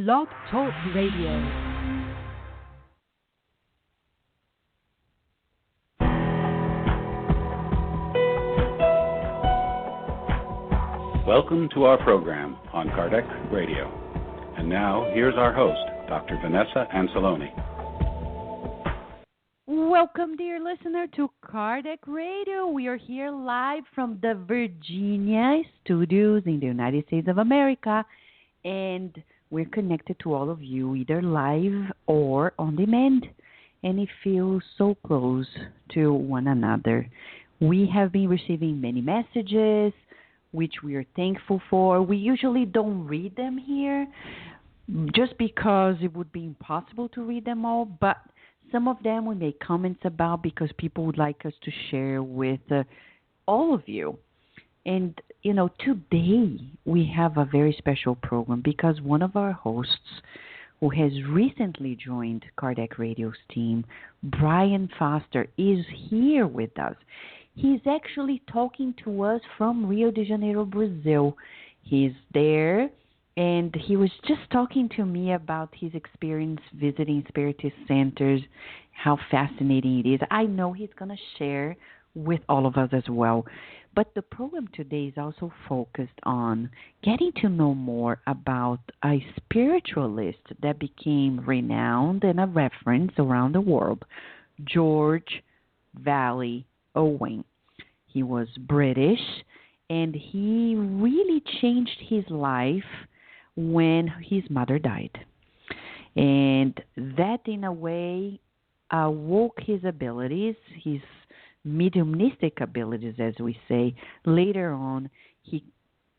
Blog Talk Radio. Welcome to our program on Kardec Radio. And now, here's our host, Dr. Vanessa Anceloni. Welcome, dear listener, to Kardec Radio. We are here live from the Virginia studios in the United States of America, and we're connected to all of you, either live or on demand, and it feels so close to one another. We have been receiving many messages, which we are thankful for. We usually don't read them here, just because it would be impossible to read them all, but some of them we make comments about because people would like us to share with all of you. And, today we have a very special program because one of our hosts who has recently joined Kardec Radio's team, Brian Foster, is here with us. He's actually talking to us from Rio de Janeiro, Brazil. He's there. And he was just talking to me about his experience visiting Spiritist centers, how fascinating it is. I know he's going to share with all of us as well. But the program today is also focused on getting to know more about a spiritualist that became renowned and a reference around the world, George Vale Owen. He was British, and he really changed his life when his mother died. And that, in a way, awoke his abilities, his mediumistic abilities, as we say. Later on, he,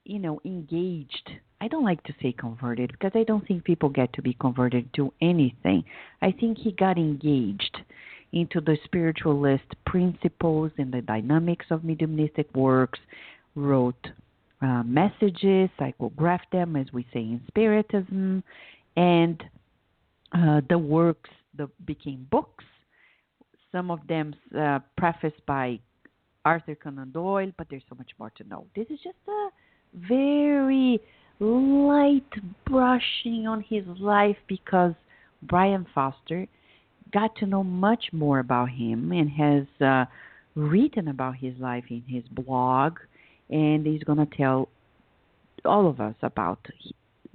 engaged. I don't like to say converted because I don't think people get to be converted to anything. I think he got engaged into the spiritualist principles and the dynamics of mediumistic works, wrote messages, psychographed them, as we say in Spiritism, and the works became books, some of them prefaced by Arthur Conan Doyle, but there's so much more to know. This is just a very light brushing on his life because Brian Foster got to know much more about him and has written about his life in his blog, and he's going to tell all of us about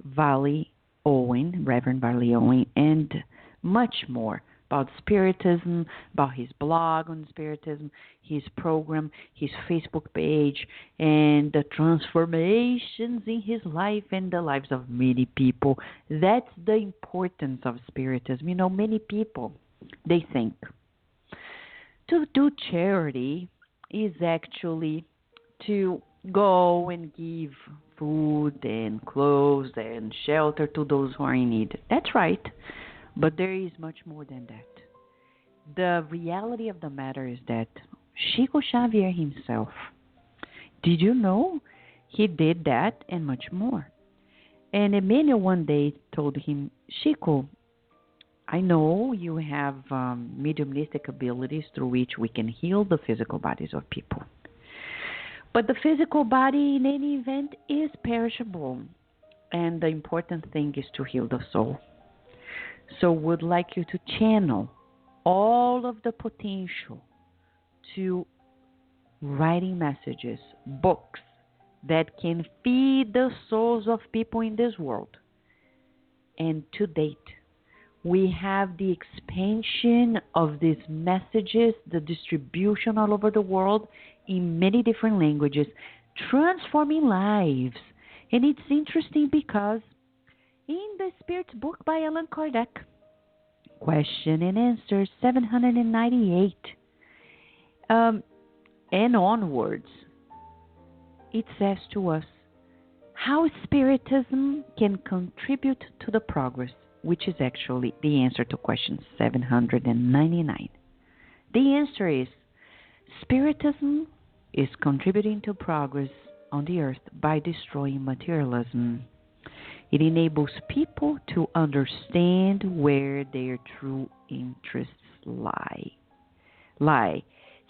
Vale Owen, Reverend Vale Owen, and much more about Spiritism, about his blog on Spiritism, his program, his Facebook page, and the transformations in his life and the lives of many people. That's the importance of Spiritism. Many people, they think to do charity is actually to go and give food and clothes and shelter to those who are in need. That's right. But there is much more than that. The reality of the matter is that Chico Xavier himself, did you know he did that and much more? And Emmanuel one day told him, Chico, I know you have mediumistic abilities through which we can heal the physical bodies of people. But the physical body, in any event, is perishable. And the important thing is to heal the soul. So would like you to channel all of the potential to writing messages, books that can feed the souls of people in this world. And to date, we have the expansion of these messages, the distribution all over the world in many different languages, transforming lives. And it's interesting because in the Spirit's book by Allan Kardec, Question and Answer 798, and onwards, it says to us how Spiritism can contribute to the progress, which is actually the answer to question 799. The answer is Spiritism is contributing to progress on the earth by destroying materialism. It enables people to understand where their true interests lie.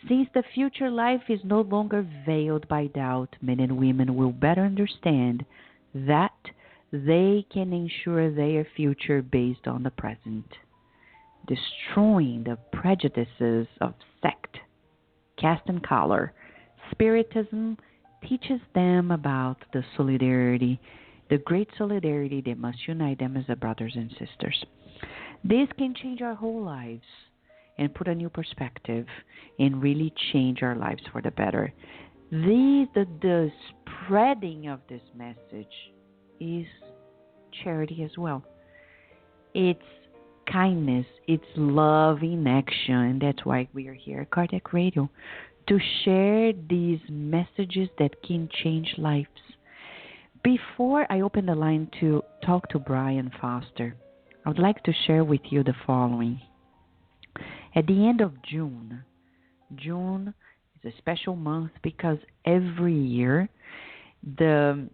Since the future life is no longer veiled by doubt, men and women will better understand that they can ensure their future based on the present, destroying the prejudices of sect, caste, and color. Spiritism teaches them about the solidarity, the great solidarity that must unite them as brothers and sisters. This can change our whole lives and put a new perspective and really change our lives for the better. The spreading of this message is charity as well. It's kindness, it's love in action. That's why we are here at Cardiac Radio, to share these messages that can change lives. Before I open the line to talk to Brian Foster, I would like to share with you the following. At the end of June, June is a special month because every year the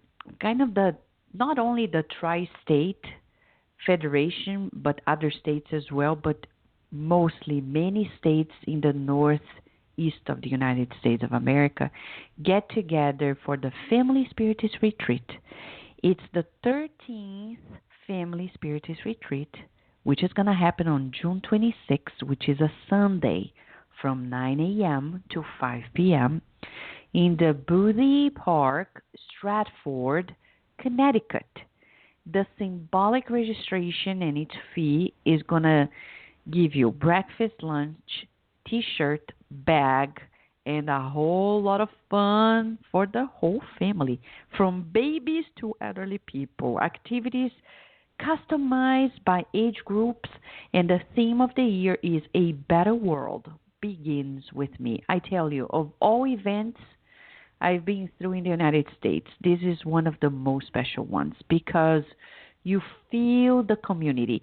not only the tri-state federation but other states as well, but mostly many states in the northeast of the United States of America get together for the Family Spiritist Retreat. It's the 13th Family Spiritist Retreat, which is going to happen on June 26th, which is a Sunday, from 9 a.m. to 5 p.m. in the Boothby Park, Stratford, Connecticut. The symbolic registration and its fee is going to give you breakfast, lunch, t-shirt, bag, and a whole lot of fun for the whole family, from babies to elderly people. Activities customized by age groups, and the theme of the year is A Better World Begins With Me. I tell you, of all events I've been through in the United States, this is one of the most special ones because you feel the community.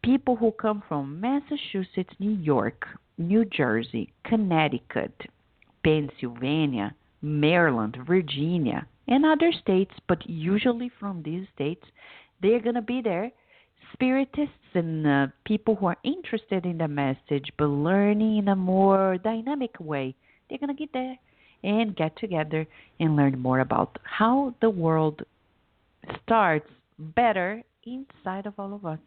People who come from Massachusetts, New York, New Jersey, Connecticut, Pennsylvania, Maryland, Virginia, and other states, but usually from these states, they're going to be there. Spiritists and people who are interested in the message but learning in a more dynamic way, they're going to get there and get together and learn more about how the world starts better inside of all of us.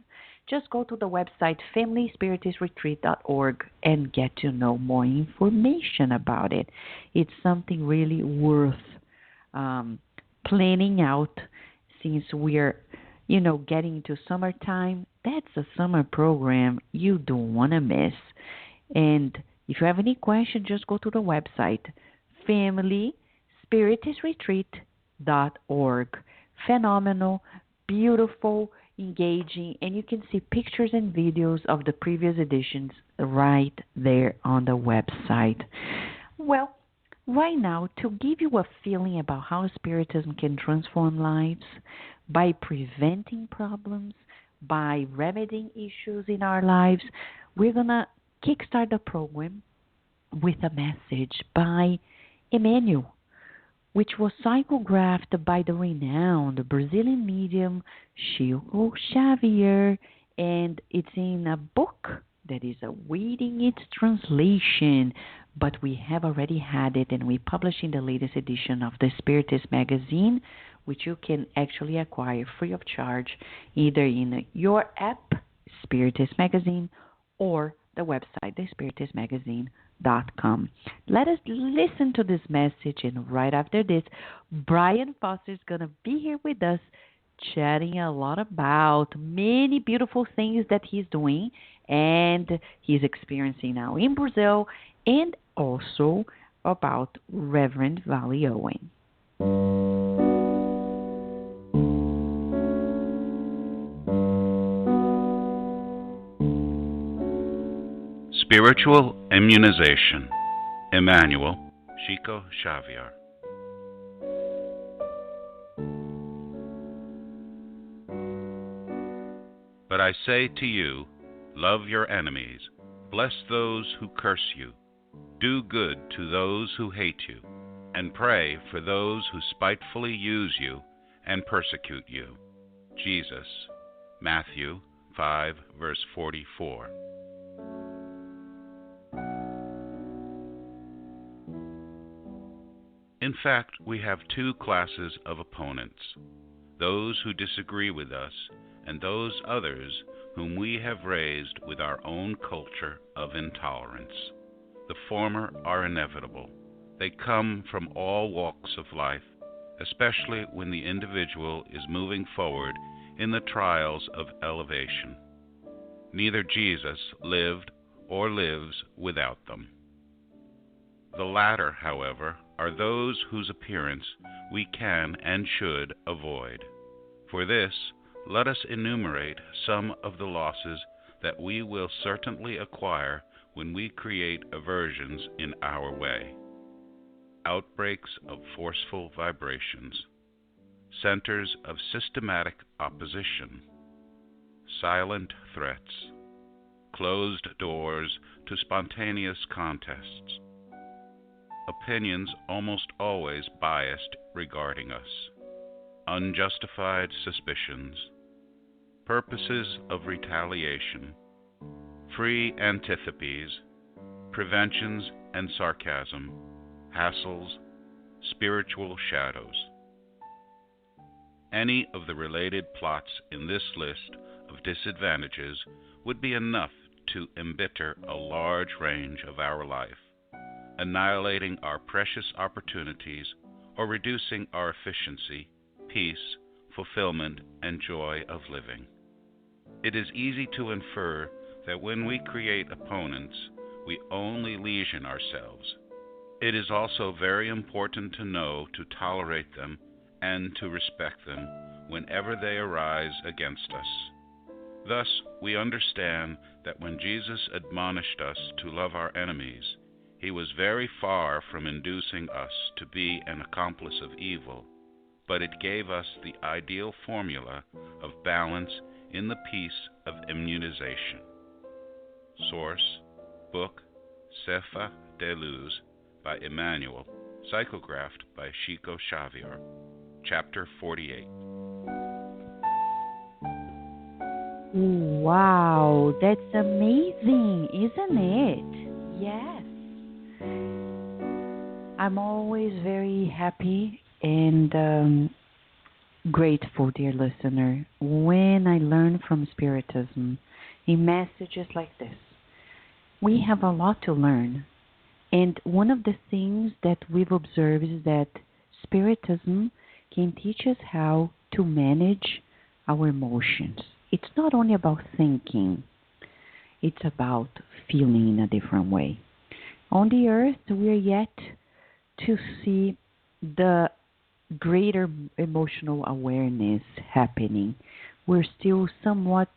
Just go to the website FamilySpiritistRetreat.org and get to know more information about it. It's something really worth planning out, since we're getting into summertime. That's a summer program you don't want to miss. And if you have any questions, just go to the website FamilySpiritistRetreat.org. Phenomenal, beautiful, engaging, and you can see pictures and videos of the previous editions right there on the website. Well, right now, to give you a feeling about how Spiritism can transform lives by preventing problems, by remedying issues in our lives, we're going to kickstart the program with a message by Emmanuel, which was psychographed by the renowned Brazilian medium Chico Xavier, and it's in a book that is awaiting its translation, but we have already had it, and we published in the latest edition of the Spiritist magazine, which you can actually acquire free of charge either in your app, Spiritist Magazine, or the website, thespiritistmagazine.com. Let us listen to this message, and right after this, Brian Foster is going to be here with us, chatting a lot about many beautiful things that he's doing and he's experiencing now in Brazil, and also about Reverend Vale Owen. Spiritual Immunization. Emmanuel, Chico Xavier. But I say to you, love your enemies, bless those who curse you, do good to those who hate you, and pray for those who spitefully use you and persecute you. Jesus, Matthew 5, verse 44. In fact, we have two classes of opponents: those who disagree with us, and those others whom we have raised with our own culture of intolerance. The former are inevitable. They come from all walks of life, especially when the individual is moving forward in the trials of elevation. Neither Jesus lived or lives without them. The latter, however, are those whose appearance we can and should avoid. For this, let us enumerate some of the losses that we will certainly acquire when we create aversions in our way. Outbreaks of forceful vibrations, centers of systematic opposition, silent threats, closed doors to spontaneous contests, opinions almost always biased regarding us, unjustified suspicions, purposes of retaliation, free antipathies, preventions and sarcasm, hassles, spiritual shadows. Any of the related plots in this list of disadvantages would be enough to embitter a large range of our life, annihilating our precious opportunities or reducing our efficiency, peace, fulfillment, and joy of living. It is easy to infer that when we create opponents, we only lesion ourselves. It is also very important to know to tolerate them and to respect them whenever they arise against us. Thus, we understand that when Jesus admonished us to love our enemies, he was very far from inducing us to be an accomplice of evil, but it gave us the ideal formula of balance in the peace of immunization. Source: book Cefa de Luz by Emmanuel, psychographed by Chico Xavier, chapter 48. Wow, that's amazing, isn't it? Yes. I'm always very happy and grateful, dear listener, when I learn from Spiritism in messages like this. We have a lot to learn. And one of the things that we've observed is that Spiritism can teach us how to manage our emotions. It's not only about thinking, it's about feeling in a different way. On the earth, we are yet to see the greater emotional awareness happening. We're still somewhat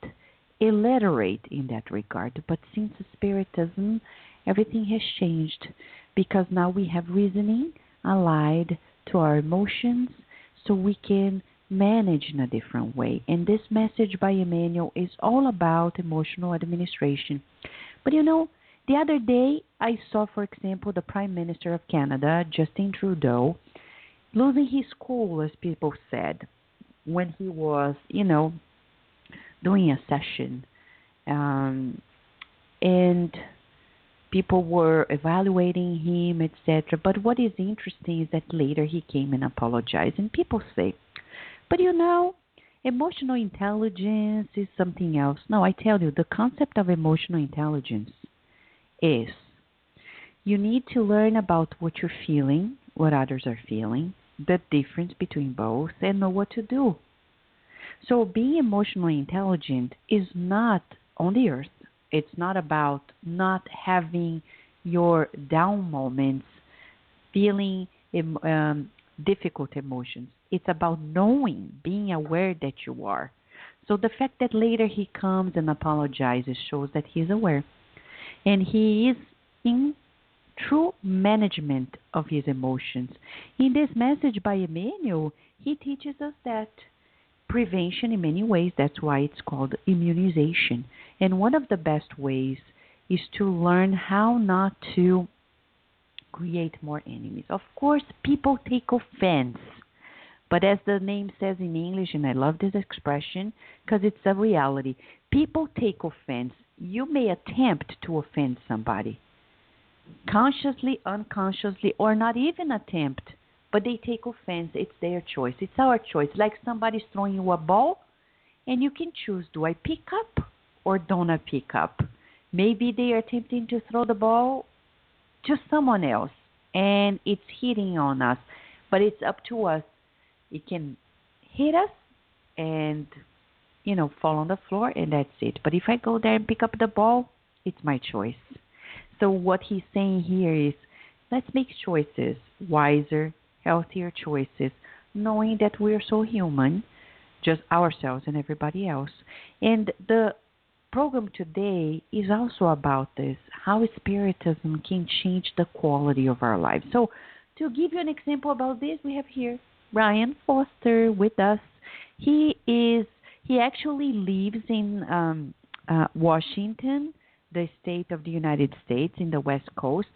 illiterate in that regard, but since Spiritism, everything has changed because now we have reasoning allied to our emotions so we can manage in a different way. And this message by Emmanuel is all about emotional administration. But you know, the other day I saw, for example, the Prime Minister of Canada, Justin Trudeau, losing his cool, as people said, when he was, doing a session. And people were evaluating him, etc. But what is interesting is that later he came and apologized. And people say, but emotional intelligence is something else. No, I tell you, the concept of emotional intelligence is you need to learn about what you're feeling, what others are feeling, the difference between both, and know what to do. So being emotionally intelligent is not on the earth. It's not about not having your down moments, feeling difficult emotions. It's about knowing, being aware that you are. So the fact that later he comes and apologizes shows that he's aware. And he is in true management of his emotions. In this message by Emmanuel, he teaches us that prevention in many ways, that's why it's called immunization. And one of the best ways is to learn how not to create more enemies. Of course, people take offense. But as the name says in English, and I love this expression because it's a reality, people take offense. You may attempt to offend somebody, consciously, unconsciously, or not even attempt, but they take offense. It's their choice. It's our choice. Like somebody's throwing you a ball, and you can choose, do I pick up or don't I pick up? Maybe they are attempting to throw the ball to someone else, and it's hitting on us. But it's up to us. It can hit us and, fall on the floor, and that's it. But if I go there and pick up the ball, it's my choice. So what he's saying here is, let's make choices, wiser, healthier choices, knowing that we're so human, just ourselves and everybody else. And the program today is also about this, how Spiritism can change the quality of our lives. So to give you an example about this, we have here Brian Foster with us. He actually lives in Washington, the state of the United States, in the West Coast,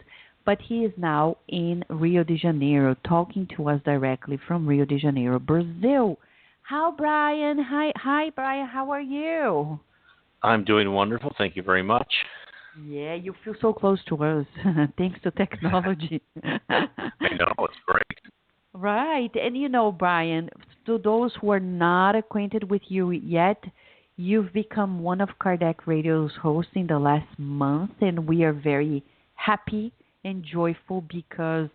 but he is now in Rio de Janeiro, talking to us directly from Rio de Janeiro, Brazil. Hi, Brian, how are you? I'm doing wonderful. Thank you very much. Yeah, you feel so close to us, thanks to technology. I know, it's great. Right. And Brian, to those who are not acquainted with you yet, you've become one of Kardec Radio's hosts in the last month, and we are very happy and joyful because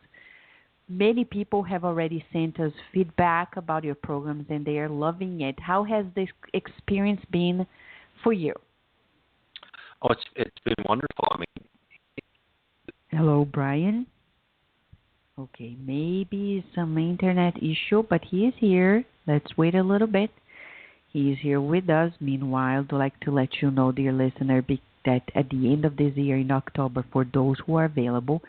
many people have already sent us feedback about your programs, and they are loving it. How has this experience been for you? Oh, it's been wonderful. I mean, hello, Brian. Okay, maybe some internet issue, but he is here. Let's wait a little bit. He is here with us. Meanwhile, I'd like to let you know, dear listener, that at the end of this year in October, for those who are available,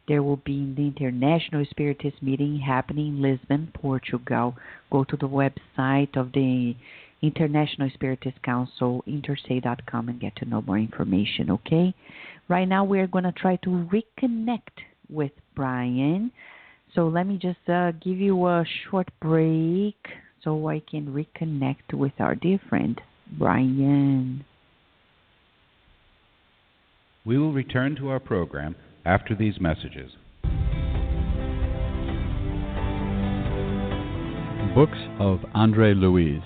there will be the International Spiritist Meeting happening in Lisbon, Portugal. Go to the website of the International Spiritist Council, intersay.com, and get to know more information, okay? Right now, we're going to try to reconnect with Brian. So let me just give you a short break so I can reconnect with our dear friend, Brian. We will return to our program after these messages. Books of André Louise.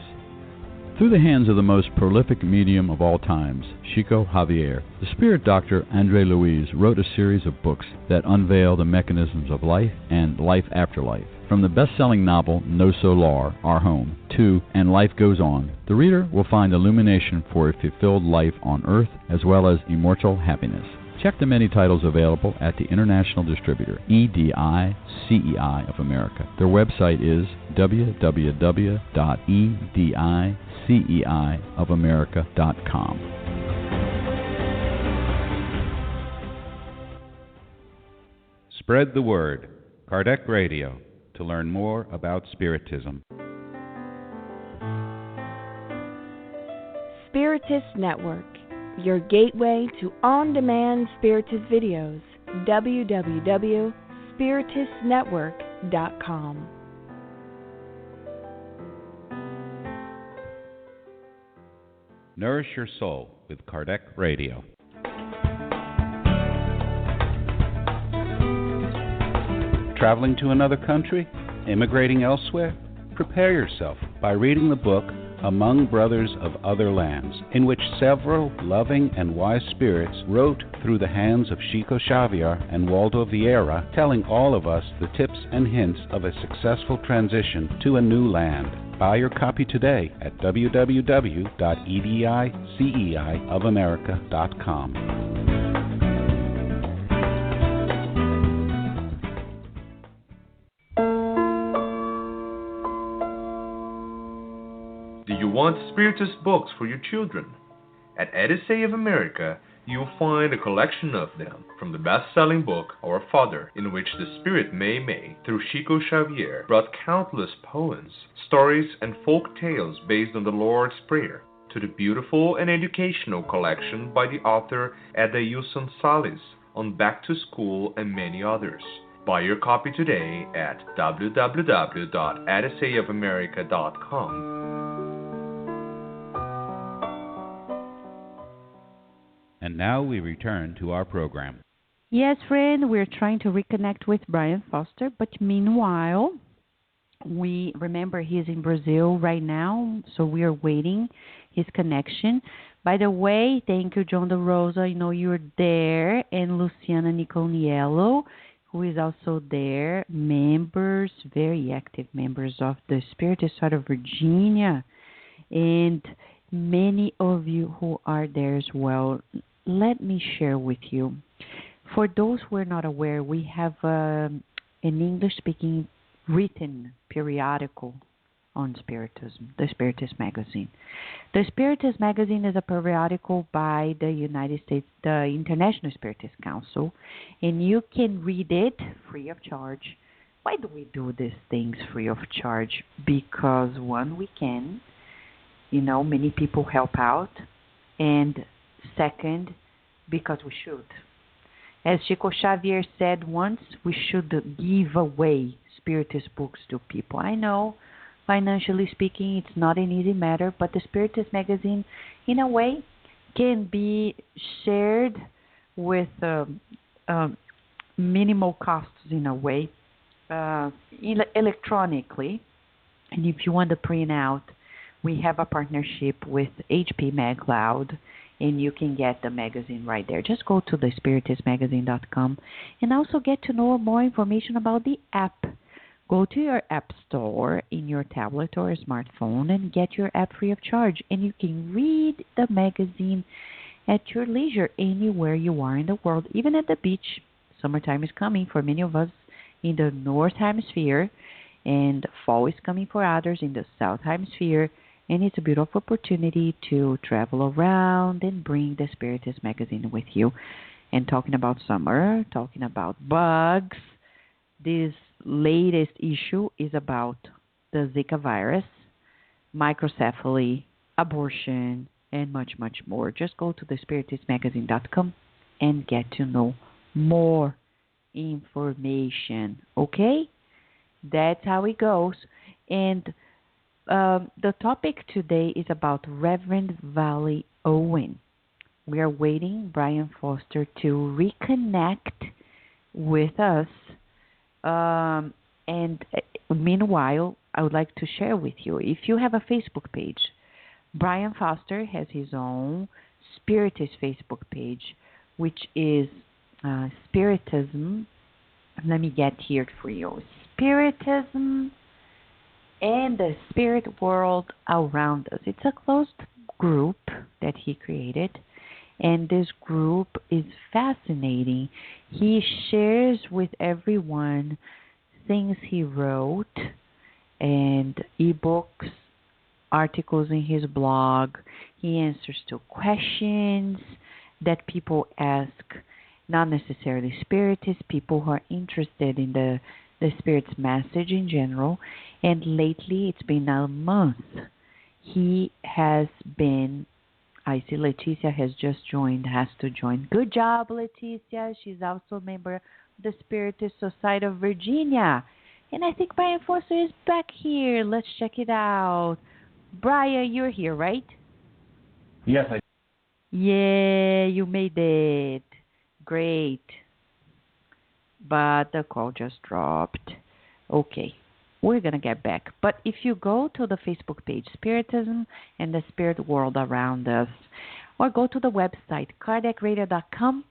Through the hands of the most prolific medium of all times, Chico Javier, the spirit doctor André Louise wrote a series of books that unveil the mechanisms of life and life after life. From the best-selling novel No Solar, Our Home, to And Life Goes On, the reader will find illumination for a fulfilled life on Earth as well as immortal happiness. Check the many titles available at the international distributor, EDI CEI of America. Their website is www.ediceiofamerica.com. Spread the word. Kardec Radio, to learn more about Spiritism. Spiritist Network, your gateway to on-demand Spiritist videos. www.spiritistnetwork.com. Nourish your soul with Kardec Radio. Traveling to another country? Immigrating elsewhere? Prepare yourself by reading the book Among Brothers of Other Lands, in which several loving and wise spirits wrote through the hands of Chico Xavier and Waldo Vieira, telling all of us the tips and hints of a successful transition to a new land. Buy your copy today at www.ediceiofamerica.com. Do you want Spiritist books for your children? At Edisei of America, you'll find a collection of them, from the best-selling book Our Father, in which the Spirit Mei Mei, through Chico Xavier, brought countless poems, stories, and folk tales based on the Lord's Prayer, to the beautiful and educational collection by the author Edailson Salles on Back to School and many others. Buy your copy today at www.ediseiofamerica.com. And now we return to our program. Yes, friend, we're trying to reconnect with Brian Foster, but meanwhile, we remember he's in Brazil right now, so we are waiting his connection. By the way, thank you, John De Rosa. I know you're there, and Luciana Niconiello, who is also there. Members, very active members of the Spiritist Side of Virginia, and many of you who are there as well. Let me share with you. For those who are not aware, we have an English-speaking written periodical on Spiritism, the Spiritist Magazine. The Spiritist Magazine is a periodical by the United States, the International Spiritist Council, and you can read it free of charge. Why do we do these things free of charge? Because one, we can, many people help out, and second, because we should. As Chico Xavier said once, we should give away Spiritist books to people. I know, financially speaking, it's not an easy matter, but the Spiritist Magazine, in a way, can be shared with minimal costs, in a way, electronically. And if you want to print out, we have a partnership with HP MagCloud, and you can get the magazine right there. Just go to the spiritistmagazine.com and also get to know more information about the app. Go to your app store in your tablet or smartphone and get your app free of charge. And you can read the magazine at your leisure anywhere you are in the world, even at the beach. Summertime is coming for many of us in the North Hemisphere, and fall is coming for others in the South Hemisphere. And it's a beautiful opportunity to travel around and bring the Spiritist Magazine with you. And talking about summer, talking about bugs, this latest issue is about the Zika virus, microcephaly, abortion, and much, much more. Just go to thespiritistmagazine.com and get to know more information. Okay? That's how it goes. And the topic today is about Reverend Vale Owen. We are waiting Brian Foster to reconnect with us. And meanwhile, I would like to share with you, if you have a Facebook page, Brian Foster has his own Spiritist Facebook page, which is Spiritism. Let me get here for you. Spiritism and the spirit world around us. It's a closed group that he created, and this group is fascinating. He shares with everyone things he wrote and ebooks, articles in his blog. He answers to questions that people ask, not necessarily spiritists, people who are interested in the Spirit's message in general. And lately, it's been a month, he has been, I see Leticia has just joined, has to join. Good job, Leticia. She's also a member of the Spiritist Society of Virginia. And I think Brian Foster is back here. Let's check it out. Brian, you're here, right? Yes, I. Yeah, you made it. Great. But the call just dropped. Okay, we're going to get back. But if you go to the Facebook page, Spiritism and the Spirit World Around Us, or go to the website, cardiacradio.com,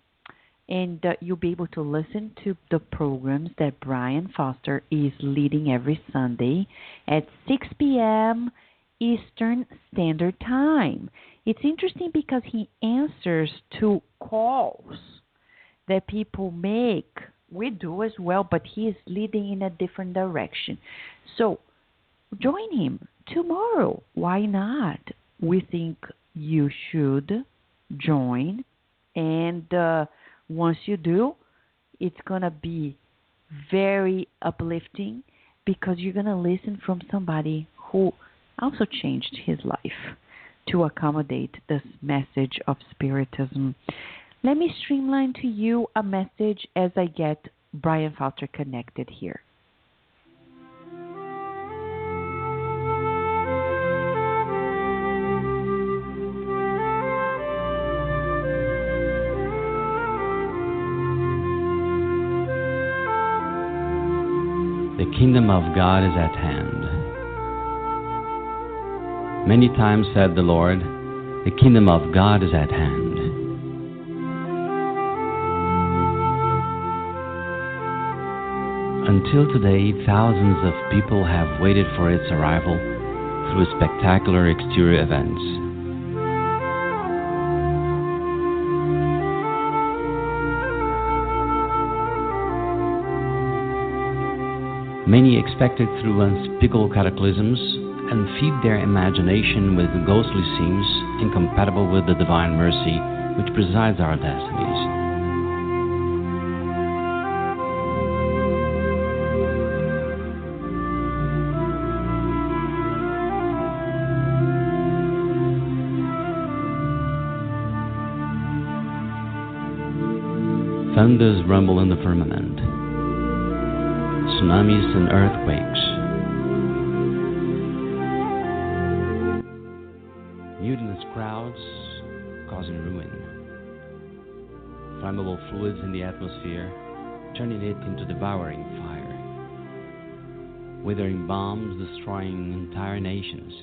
and you'll be able to listen to the programs that Brian Foster is leading every Sunday at 6 p.m. Eastern Standard Time. It's interesting because he answers to calls that people make. We do as well, but he is leading in a different direction. So join him tomorrow. Why not? We think you should join. And once you do, it's going to be very uplifting because you're going to listen from somebody who also changed his life to accommodate this message of Spiritism. Let me streamline to you a message as I get Brian Foster connected here. The kingdom of God is at hand. Many times said the Lord, the kingdom of God is at hand. Until today, thousands of people have waited for its arrival through spectacular exterior events. Many expected through unspeakable cataclysms and feed their imagination with ghostly scenes incompatible with the divine mercy which presides our destinies. Thunders rumble in the firmament, tsunamis and earthquakes, mutinous crowds causing ruin, flammable fluids in the atmosphere turning it into devouring fire, withering bombs destroying entire nations.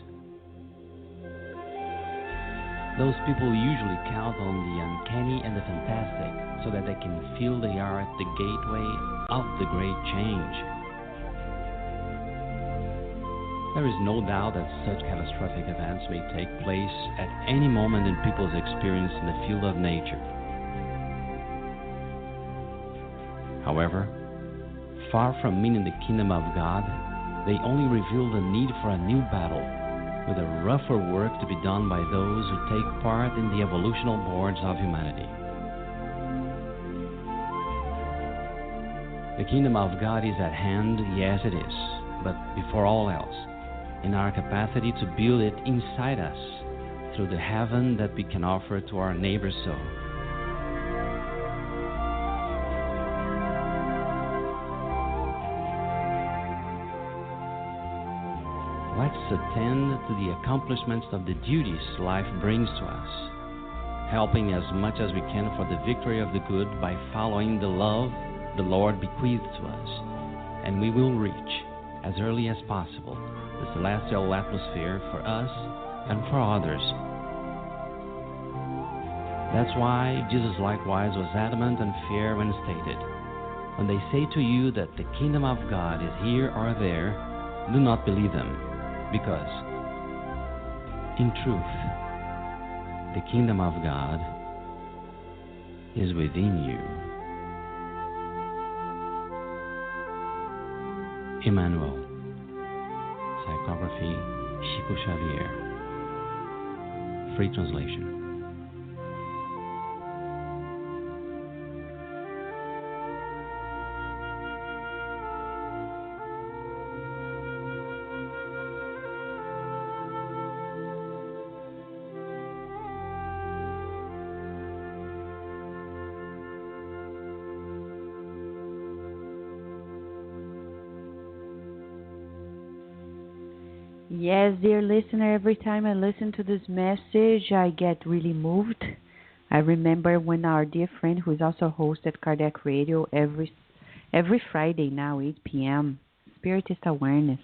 Those people usually count on the uncanny and the fantastic so that they can feel they are at the gateway of the great change. There is no doubt that such catastrophic events may take place at any moment in people's experience in the field of nature. However, far from meaning the kingdom of God, they only reveal the need for a new battle, with a rougher work to be done by those who take part in the evolutional boards of humanity. The kingdom of God is at hand, yes it is, but before all else, in our capacity to build it inside us through the heaven that we can offer to our neighbor soul. Let's attend to the accomplishments of the duties life brings to us, helping as much as we can for the victory of the good by following the love the Lord bequeathed to us, and we will reach, as early as possible, the celestial atmosphere for us and for others. That's why Jesus likewise was adamant and fair when stated, when they say to you that the kingdom of God is here or there, do not believe them, because, in truth, the kingdom of God is within you. Emmanuel. Psychography, Chico Xavier. Free translation. Yes, dear listener, every time I listen to this message, I get really moved. I remember when our dear friend, who is also host at Kardec Radio every Friday now, 8 p.m., Spiritist Awareness,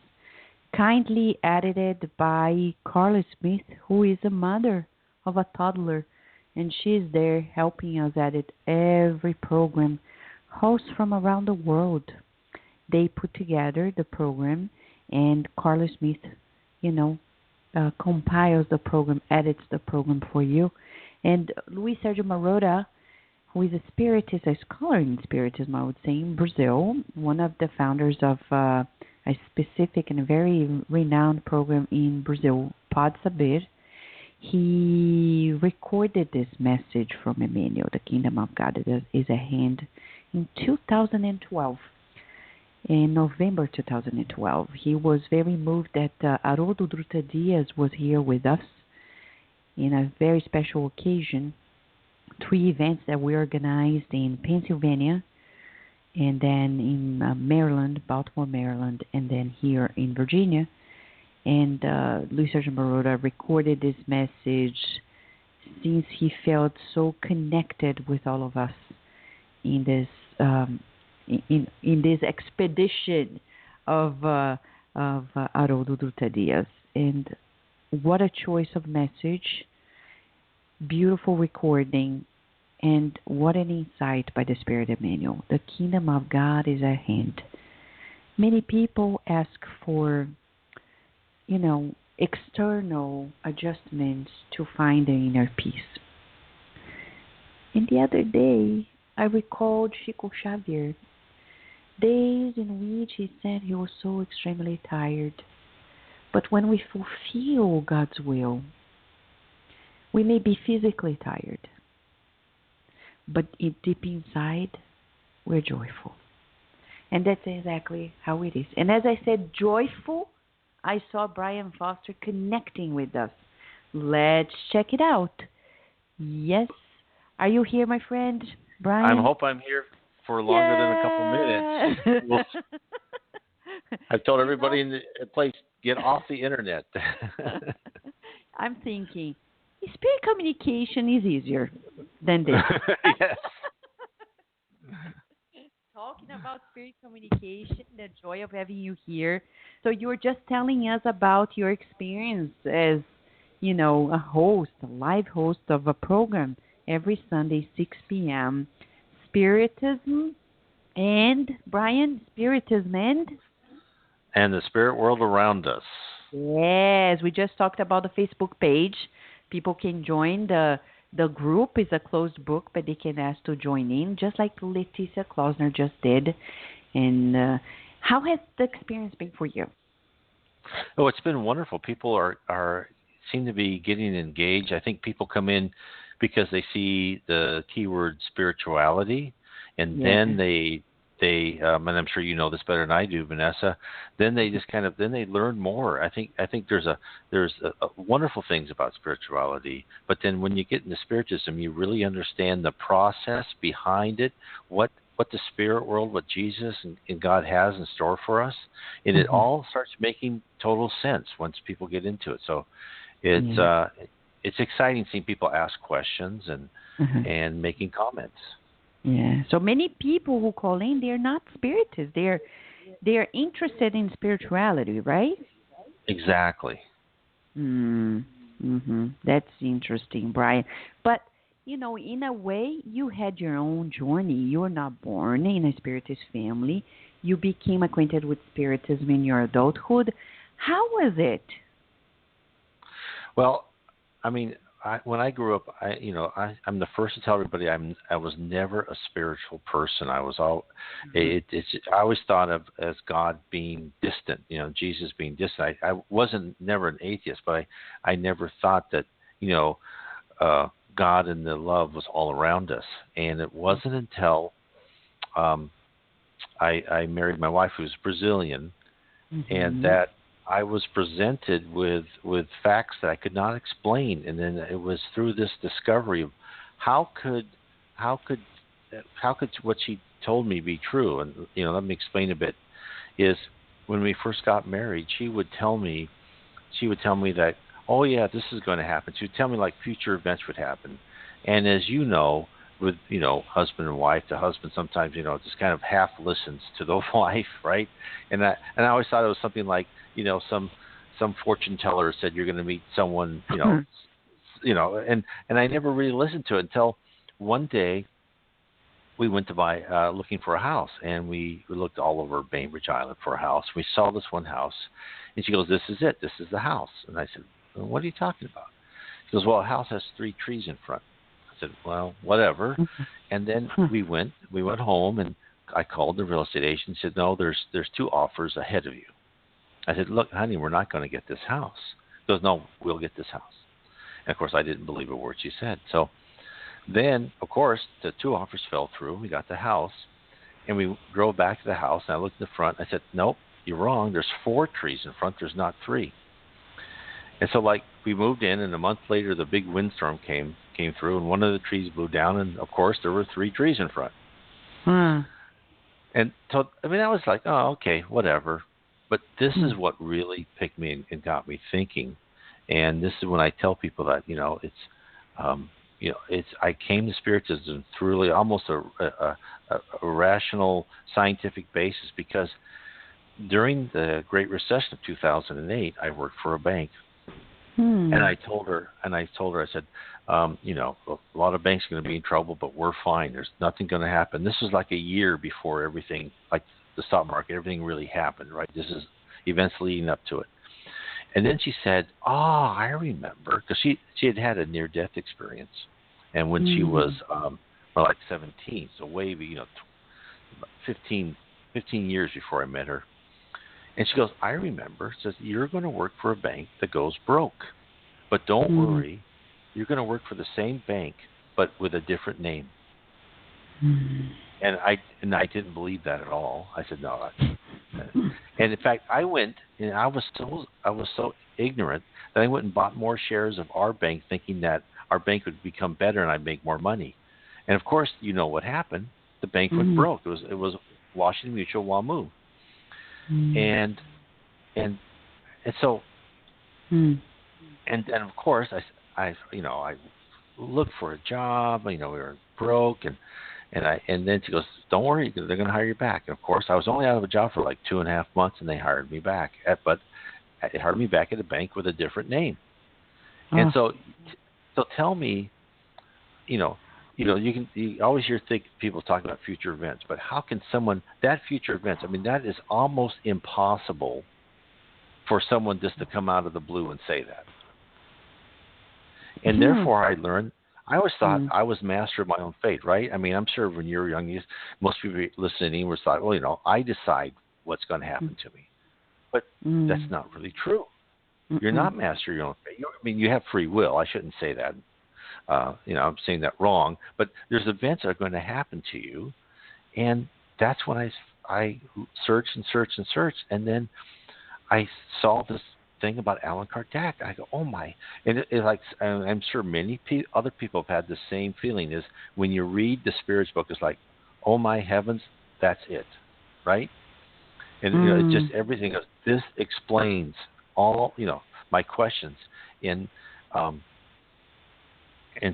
kindly edited by Carla Smith, who is a mother of a toddler, and she is there helping us edit every program. Hosts from around the world, they put together the program, and Carla Smith compiles the program, edits the program for you. And Luis Sergio Marotta, who is a spiritist, a scholar in spiritism, I would say, in Brazil, one of the founders of a specific and a very renowned program in Brazil, Pode Saber, he recorded this message from Emmanuel, the kingdom of God is at hand, in 2012. In November 2012, he was very moved that Haroldo Dutra Dias was here with us in a very special occasion. 3 events that we organized in Pennsylvania, and then in Maryland, Baltimore, Maryland, and then here in Virginia. And Luis Sergio Marotta recorded this message since he felt so connected with all of us in this in this expedition of Haroldo Dutra Dias. And what a choice of message, beautiful recording, and what an insight by the Spirit Emmanuel. The kingdom of God is at hand. Many people ask for, external adjustments to find the inner peace. And the other day, I recalled Chico Xavier, days in which he said he was so extremely tired. But when we fulfill God's will, we may be physically tired, but deep inside, we're joyful. And that's exactly how it is. And as I said, joyful, I saw Brian Foster connecting with us. Let's check it out. Yes. Are you here, my friend, Brian? I hope I'm here for longer than a couple minutes. I've told everybody in the place, get off the internet. I'm thinking, spirit communication is easier than this. Yes. Talking about spirit communication, the joy of having you here. So you were just telling us about your experience as, a live host of a program every Sunday, 6 p.m. Spiritism and, Brian, Spiritism and the spirit world around us. Yes, we just talked about the Facebook page. People can join the group. Is a closed book, but they can ask to join in, just like Leticia Klausner just did. And how has the experience been for you? Oh, it's been wonderful. People are seem to be getting engaged. I think people come in because they see the keyword spirituality, and then they and I'm sure you know this better than I do, Vanessa. Then they just they learn more. I think there's a wonderful things about spirituality, but then when you get into spiritism, you really understand the process behind it, what the spirit world, what Jesus and God has in store for us, and it all starts making total sense once people get into it. So it's exciting seeing people ask questions and making comments. Yeah. So many people who call in, they're not spiritists. They're interested in spirituality, right? Exactly. That's interesting, Brian. But, in a way, you had your own journey. You were not born in a spiritist family. You became acquainted with spiritism in your adulthood. How was it? Well, I mean, when I grew up, I'm the first to tell everybody I was never a spiritual person. I was I always thought of as God being distant, Jesus being distant. I wasn't never an atheist, but I never thought that God and the love was all around us. And it wasn't until I married my wife, who's Brazilian, and that I was presented with facts that I could not explain, and then it was through this discovery of how could what she told me be true. And let me explain a bit. Is when we first got married, she would tell me that, oh yeah, this is going to happen. She would tell me like future events would happen, and as you know, with husband and wife, the husband sometimes just kind of half listens to the wife, right? And I always thought it was something like some fortune teller said you're going to meet someone, and I never really listened to it until one day we went to buy looking for a house, and we looked all over Bainbridge Island for a house. We saw this one house, and she goes, "This is it. This is the house." And I said, well, "What are you talking about?" She goes, "Well, a house has 3 trees in front." I said, "Well, whatever." And then we went home, and I called the real estate agent and said, "No, there's 2 offers ahead of you." I said, "Look, honey, we're not going to get this house." She goes, "No, we'll get this house." And of course, I didn't believe a word she said. So then, of course, the 2 offers fell through. We got the house, and we drove back to the house, and I looked in the front. I said, "Nope, you're wrong. There's 4 trees in front. There's not 3. And so, we moved in, and a month later, the big windstorm came through, and one of the trees blew down, and of course, there were 3 trees in front. And so, I was like, oh, okay, whatever. But this is what really picked me and got me thinking. And this is when I tell people that, I came to Spiritism through almost a rational scientific basis, because during the Great Recession of 2008, I worked for a bank. Hmm. And I told her, I said, a lot of banks are going to be in trouble, but we're fine. There's nothing going to happen. This was like a year before everything, like the stock market, everything really happened, right? This is events leading up to it. And then she said, I remember, because she had a near-death experience. And when she was, like 17, so way, 15 years before I met her. And she goes, I remember, says, you're going to work for a bank that goes broke. But don't worry, you're going to work for the same bank, but with a different name. And I didn't believe that at all. I said, no. And in fact, I went, and I was so ignorant that I went and bought more shares of our bank, thinking that our bank would become better and I'd make more money. And of course, you know what happened. The bank went broke. It was Washington Mutual WAMU. And so and of course I looked for a job. We were broke, and then she goes, don't worry, they're going to hire you back. And of course, I was only out of a job for like 2.5 months, and they hired me back. But they hired me back at a bank with a different name. And so tell me, you always hear people talk about future events, but how can that future events? I mean, that is almost impossible for someone just to come out of the blue and say that. And therefore, I learned. I always thought I was master of my own fate, right? I mean, I'm sure when you were young, most people listening was thought, well, I decide what's going to happen to me. But that's not really true. You're not master of your own fate. You have free will. I shouldn't say that. I'm saying that wrong. But there's events that are going to happen to you, and that's when I searched and searched and searched, and then I saw this thing about Allan Kardec. I go, oh my! And it's like I'm sure many other people have had the same feeling. Is when you read the Spirit's book, it's like, oh my heavens, that's it, right? And it's just everything. This explains all my questions. And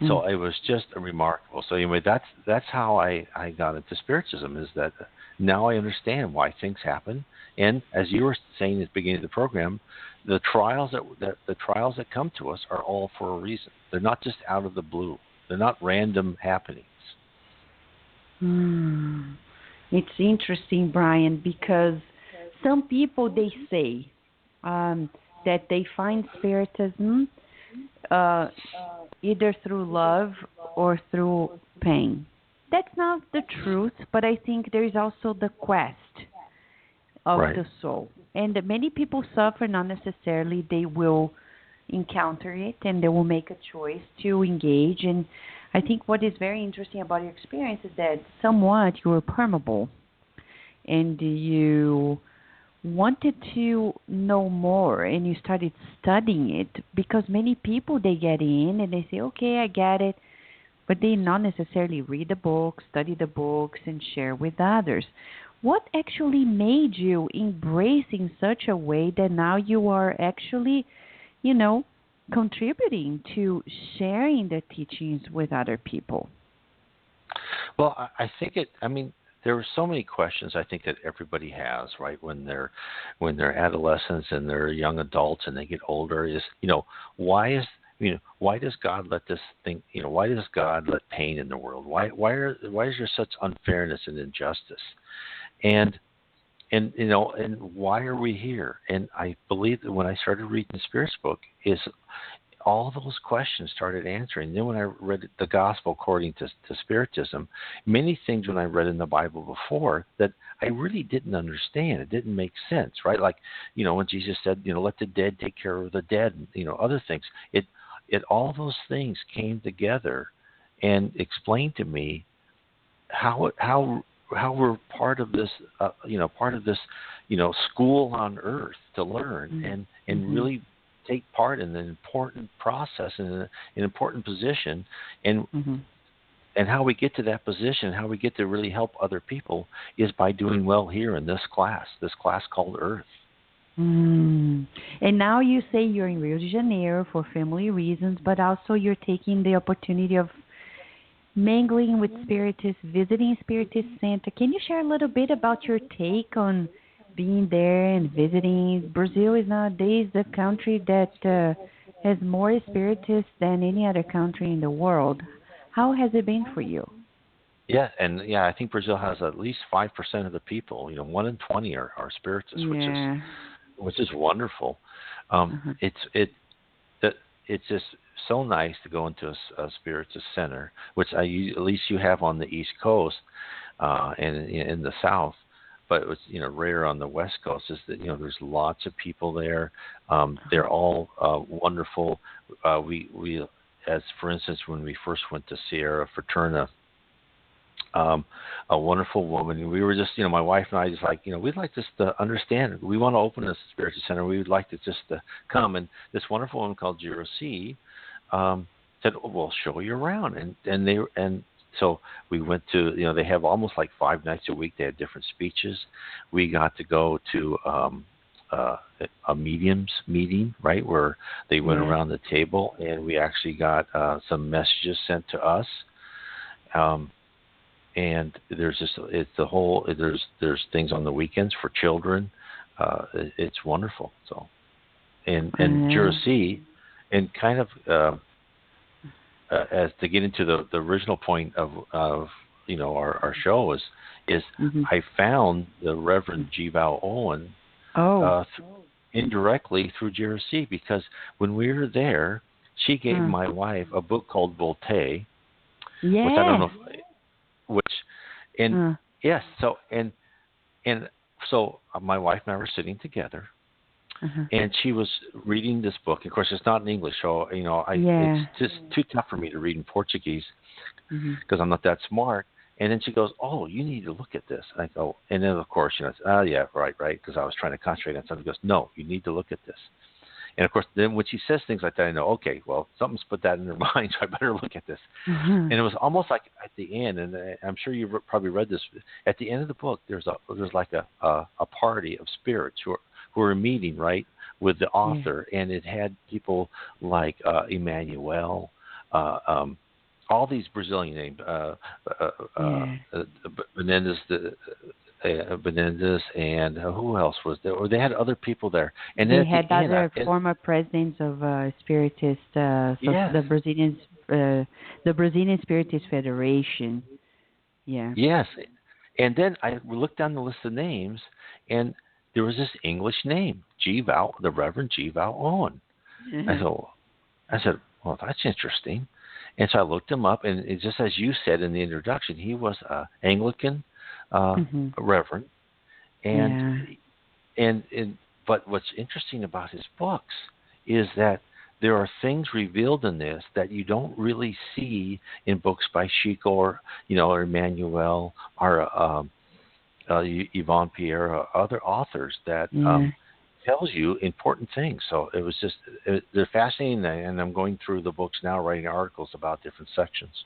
so it was just remarkable. So anyway, that's how I got into Spiritism. Is that now I understand why things happen. And as you were saying at the beginning of the program, the trials that come to us are all for a reason. They're not just out of the blue. They're not random happenings. It's interesting, Brian, because some people, they say that they find Spiritism either through love or through pain. That's not the truth, but I think there is also the quest of the soul. And many people suffer, not necessarily they will encounter it and they will make a choice to engage. And I think what is very interesting about your experience is that somewhat you were permeable and you wanted to know more and you started studying it, because many people, they get in and they say, okay, I get it, but they not necessarily read the books, study the books, and share with others. What actually made you embrace in such a way that now you are actually, contributing to sharing the teachings with other people? Well, I think there are so many questions I think that everybody has, right? When they're adolescents and they're young adults and they get older, is why does God let this thing? Why does God let pain in the world? Why is there such unfairness and injustice? And why are we here? And I believe that when I started reading the Spirit's book, is all those questions started answering. Then when I read the Gospel according to Spiritism, many things when I read in the Bible before that I really didn't understand. It didn't make sense, right? Like, when Jesus said, let the dead take care of the dead, and, other things. It all those things came together and explained to me how we're part of this, school on earth to learn and really take part in an important process and an important position, and how we get to that position, how we get to really help other people, is by doing well here in this class called Earth. And now you say you're in Rio de Janeiro for family reasons, but also you're taking the opportunity of mingling with Spiritists, visiting Spiritist Center. Can you share a little bit about your take on being there and visiting. Brazil is nowadays the country that has more spiritists than any other country in the world. How has it been for you? Yeah, and I think Brazil has at least 5% of the people. 1 in 20 are spiritists, Yeah. which is wonderful. Uh-huh. It's just so nice to go into a spiritist center, which at least you have on the East Coast and in the South, but it's rare on the West Coast. Is that there's lots of people there. They're all wonderful. We as for instance when we first went to Sierra Fraterna. A wonderful woman. And we were just, my wife and I just like, we'd like just to understand. We want to open a spiritual center. We would like to just come. And this wonderful woman called Jiro C. Said, oh, we'll show you around. And so we went to, they have almost like 5 nights a week. They had different speeches. We got to go to a mediums meeting, right, where they went around the table, and we actually got some messages sent to us. And there's there's things on the weekends for children. It's wonderful. So, and Jersey, and kind of as to get into the original point of our show is I found the Reverend G. Vale Owen indirectly through Jersey, because when we were there, she gave my wife a book called Voltaire, which I don't know if, yes, so so my wife and I were sitting together, and she was reading this book. Of course, it's not in English, so it's just too tough for me to read in Portuguese because I'm not that smart. And then she goes, "Oh, you need to look at this." And I go, and then of course, yeah, right, because I was trying to concentrate on something. She goes, "No, you need to look at this." And of course, then when she says things like that, I know, okay, well, something's put that in her mind, so I better look at this. And it was almost like at the end, and I'm sure you probably read this. At the end of the book, there's like a party of spirits who are meeting, right, with the author, and it had people like Emmanuel, all these Brazilian names, Menendez, and who else was there? Or they had other people there. And they then had other former presidents of Spiritist, the Brazilian Spiritist Federation. Yeah. Yes, and then I looked down the list of names, and there was this English name, the Reverend G. Vale Owen. I said, well, that's interesting. And so I looked him up, and it, just as you said in the introduction, he was an Anglican reverend, but what's interesting about his books is that there are things revealed in this that you don't really see in books by Chico or Emmanuel or Yvonne Pierre or other authors that tells you important things. So it was just they're fascinating, and I'm going through the books now, writing articles about different sections.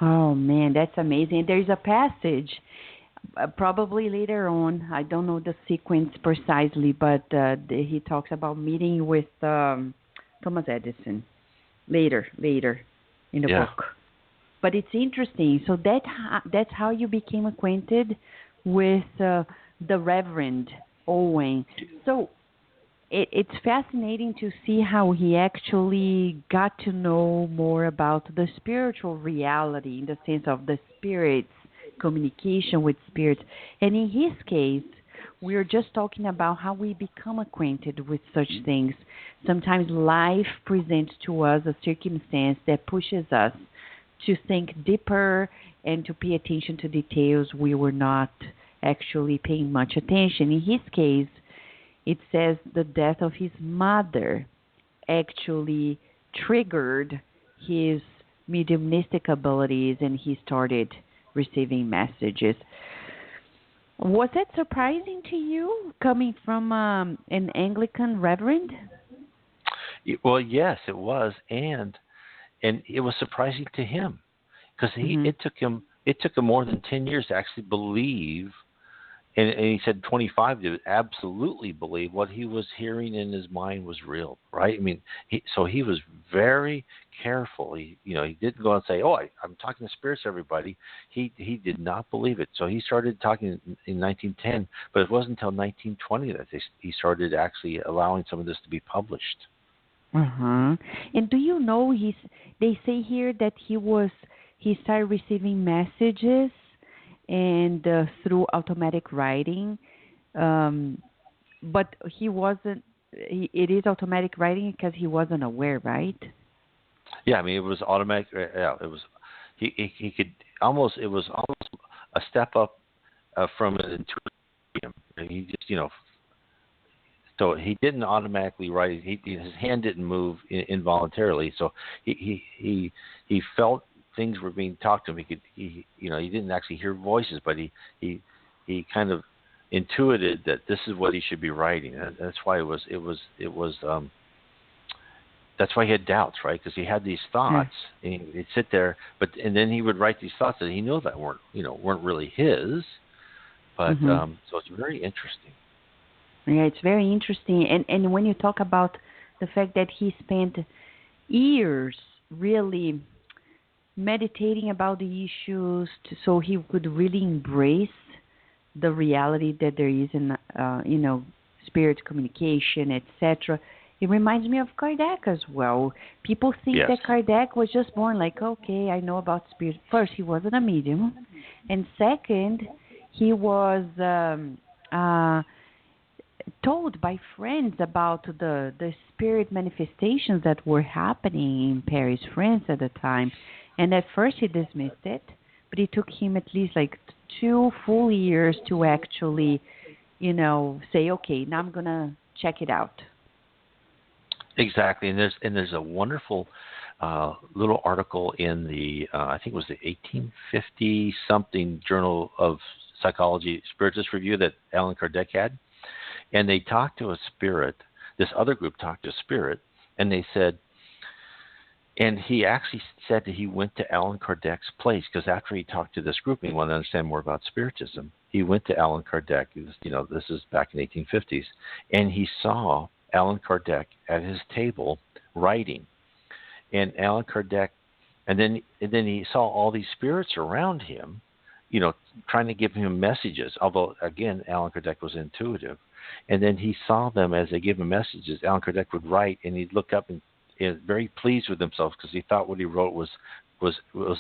Oh man, that's amazing. There's a passage, probably later on. I don't know the sequence precisely, but he talks about meeting with Thomas Edison later in the book. But it's interesting. So that's how you became acquainted with the Reverend Owen. So it's fascinating to see how he actually got to know more about the spiritual reality in the sense of the spirits, communication with spirits. And in his case, we're just talking about how we become acquainted with such things. Sometimes life presents to us a circumstance that pushes us to think deeper and to pay attention to details we were not actually paying much attention. In his case, it says the death of his mother actually triggered his mediumistic abilities, and he started receiving messages. Was that surprising to you, coming from an Anglican reverend? Well, yes, it was, and it was surprising to him because it took him more than 10 years to actually believe And he said 25 to absolutely believe what he was hearing in his mind was real, right? I mean, so he was very careful. He didn't go and say, "Oh, I'm talking to spirits, everybody." He did not believe it. So he started talking in 1910, but it wasn't until 1920 that he started actually allowing some of this to be published. Uh-huh. And do you know they say here that he started receiving messages and through automatic writing, but he wasn't. It is automatic writing because he wasn't aware, right? Yeah, I mean, it was automatic. Yeah, it was. He could almost. It was almost a step up from an intuitive. He just so he didn't automatically write. His hand didn't move involuntarily. So he felt things were being talked to him. He didn't actually hear voices, but he kind of intuited that this is what he should be writing. And that's why that's why he had doubts, right? Because he had these thoughts, and he'd sit there, and then he would write these thoughts that he knew that weren't really his. But so it's very interesting. Yeah, it's very interesting. And when you talk about the fact that he spent years really meditating about the issues so he could really embrace the reality that there is in, spirit communication, etc. It reminds me of Kardec as well. People think that Kardec was just born like, okay, I know about spirit. First, he wasn't a medium. And second, he was told by friends about the spirit manifestations that were happening in Paris, France at the time. And at first he dismissed it, but it took him at least like 2 full years to actually, say, okay, now I'm going to check it out. Exactly. And there's a wonderful little article in the, I think it was the 1850 something Journal of Psychology Spiritist Review that Allan Kardec had. And they talked to a spirit. This other group talked to a spirit, and they said, and he actually said that he went to Allan Kardec's place because after he talked to this group and he wanted to understand more about Spiritism, he went to Allan Kardec. This is back in the 1850s, and he saw Allan Kardec at his table writing, and Allan Kardec, and then he saw all these spirits around him, trying to give him messages. Although again, Allan Kardec was intuitive. And then he saw them as they give him messages. Allan Kardec would write, and he'd look up and very pleased with himself because he thought what he wrote was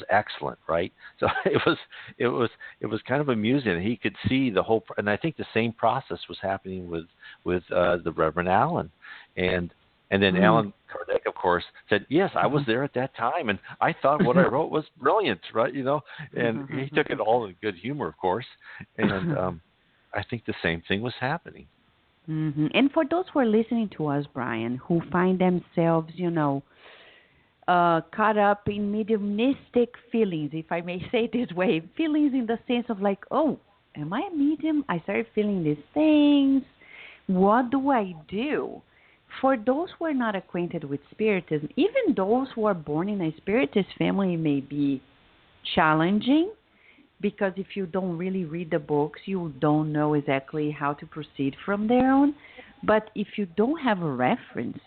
excellent, right? So it was kind of amusing. He could see the whole, and I think the same process was happening with the Reverend Allan, and then Allan Kardec, of course, said, "Yes, I was there at that time, and I thought what I wrote was brilliant, right? And he took it all in good humor, of course, and I think the same thing was happening." Mm-hmm. And for those who are listening to us, Brian, who find themselves, caught up in mediumistic feelings, if I may say it this way, feelings in the sense of like, oh, am I a medium? I started feeling these things. What do I do? For those who are not acquainted with Spiritism, even those who are born in a Spiritist family may be challenging, because if you don't really read the books, you don't know exactly how to proceed from there on. But if you don't have a reference,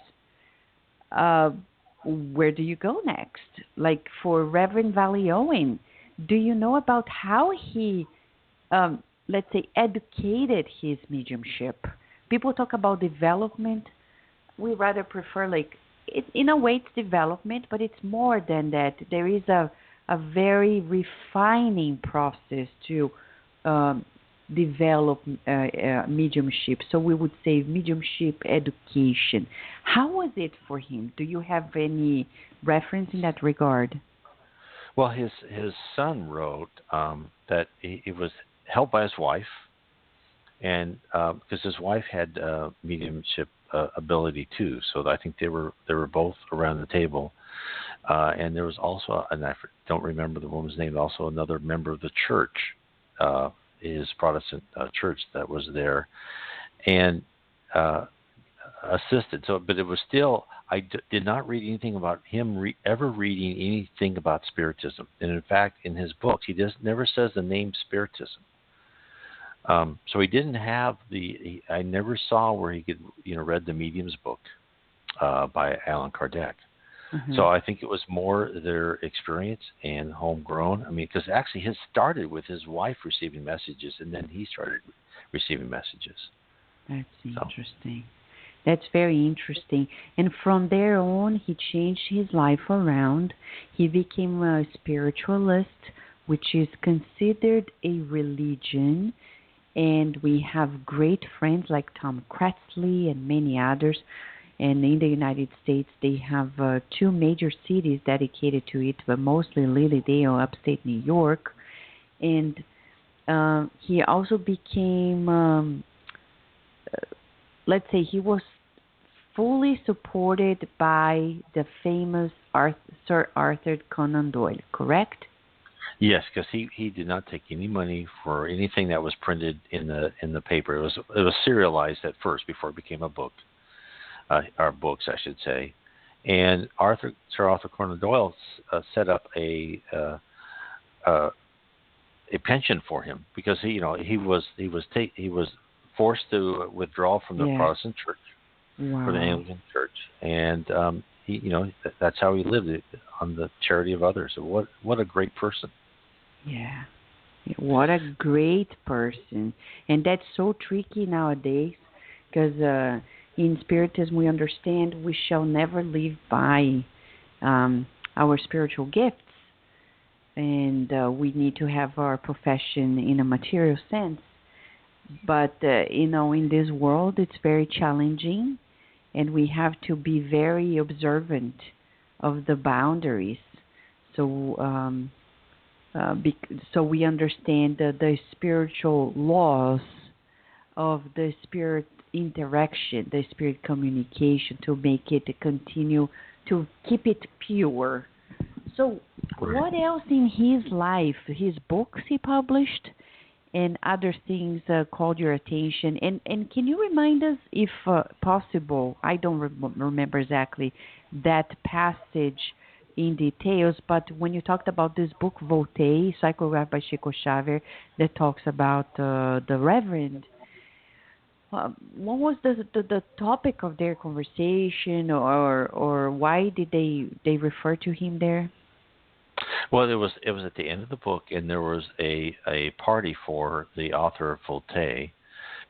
where do you go next? Like for Reverend Vale Owen, do you know about how he, let's say, educated his mediumship? People talk about development. We rather prefer, in a way, it's development, but it's more than that. There is a very refining process to develop mediumship. So we would say mediumship education. How was it for him? Do you have any reference in that regard? Well, his son wrote that he was helped by his wife, and because his wife had mediumship ability too, so I think they were both around the table. And there was also, and I don't remember the woman's name, also another member of the church, his Protestant church that was there, and assisted. So, but it was still, I did not read anything about him ever reading anything about Spiritism. And in fact, in his books, he never says the name Spiritism. So he didn't have I never saw where he could, read the Medium's book by Allan Kardec. Mm-hmm. So I think it was more their experience and homegrown. I mean, because actually his started with his wife receiving messages, and then he started receiving messages. That's interesting. That's very interesting. And from there on, he changed his life around. He became a spiritualist, which is considered a religion. And we have great friends like Tom Cratsley and many others. And in the United States, they have 2 major cities dedicated to it, but mostly Lilydale, upstate New York. And he also became, let's say, he was fully supported by the famous Sir Arthur Conan Doyle, correct? Yes, because he did not take any money for anything that was printed in the paper. It was serialized at first before it became a book, or books, I should say. And Sir Arthur Conan Doyle set up a pension for him because he was forced to withdraw from the Protestant Church. Wow. For the Anglican Church, and that's how he lived, on the charity of others. So what a great person! Yeah, what a great person, and that's so tricky nowadays, because in Spiritism we understand we shall never live by our spiritual gifts, and we need to have our profession in a material sense. But in this world, it's very challenging. And we have to be very observant of the boundaries, so so we understand the spiritual laws of the spirit interaction, the spirit communication, to make it continue to keep it pure. So, what else in his life, his books he published, and other things called your attention? And can you remind us, if possible, I don't remember exactly that passage in details, but when you talked about this book, Voltaire, psychographed by Chico Xavier, that talks about the Reverend, what was the topic of their conversation, or why did they refer to him there? Well, it was at the end of the book, and there was a party for the author of Voltaire,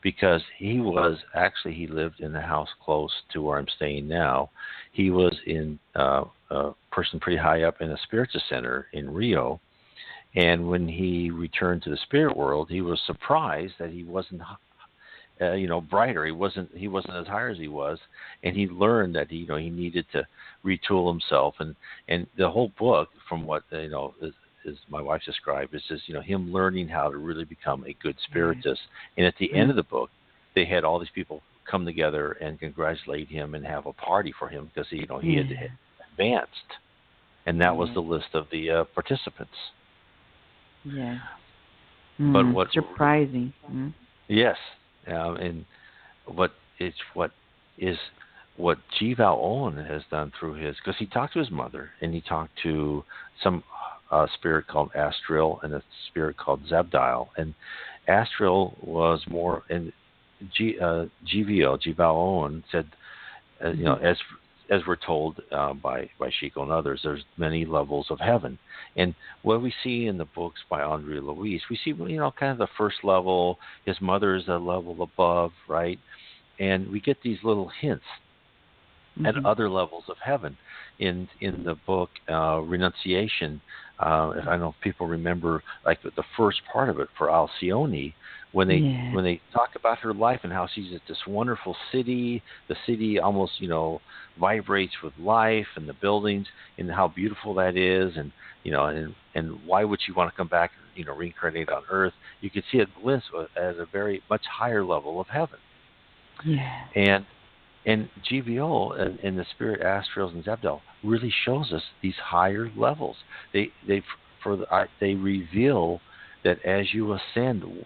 because he lived in the house close to where I'm staying now. He was in a person pretty high up in a spiritual center in Rio, and when he returned to the spirit world, he was surprised that he wasn't brighter. He wasn't as high as he was, and he learned that he needed to retool himself, and the whole book, from what is my wife described, is just him learning how to really become a good spiritist. And at the end of the book, they had all these people come together and congratulate him and have a party for him, because he had advanced, and that was the list of the participants. Yeah. But what surprising? Yes. And what G. Vale Owen has done through because he talked to his mother, and he talked to some spirit called Astriel and a spirit called Zabdiel, and Astriel was more, and G. Vale Owen said, as we're told by Chico and others, there's many levels of heaven. And what we see in the books by Andre Louis, we see, kind of the first level. His mother is a level above, right? And we get these little hints at other levels of heaven in the book Renunciation. I don't know if people remember, like the first part of it for Alcyone, when they talk about her life and how she's at this wonderful city. The city almost vibrates with life, and the buildings, and how beautiful that is, and and why would she want to come back, reincarnate on Earth? You could see it bliss at a very much higher level of heaven. Yeah. And GVO and the spirit Astriels and Zabdiel really shows us these higher levels. They reveal that as you ascend,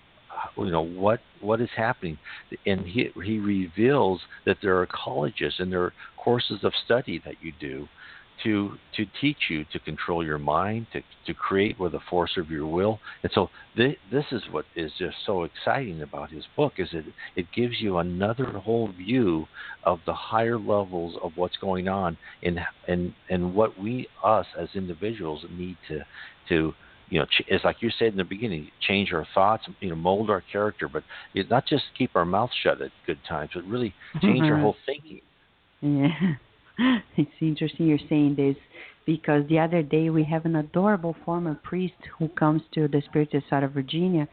what is happening, and he reveals that there are colleges and there are courses of study that you do to teach you to control your mind, to create with the force of your will. And so this is what is just so exciting about his book, is it gives you another whole view of the higher levels of what's going on, and what us as individuals need to it's like you said in the beginning, change our thoughts, mold our character, but not just keep our mouth shut at good times, but really change our whole thinking. Yeah. It's interesting you're saying this, because the other day we have an adorable former priest who comes to the Spiritual side of Virginia.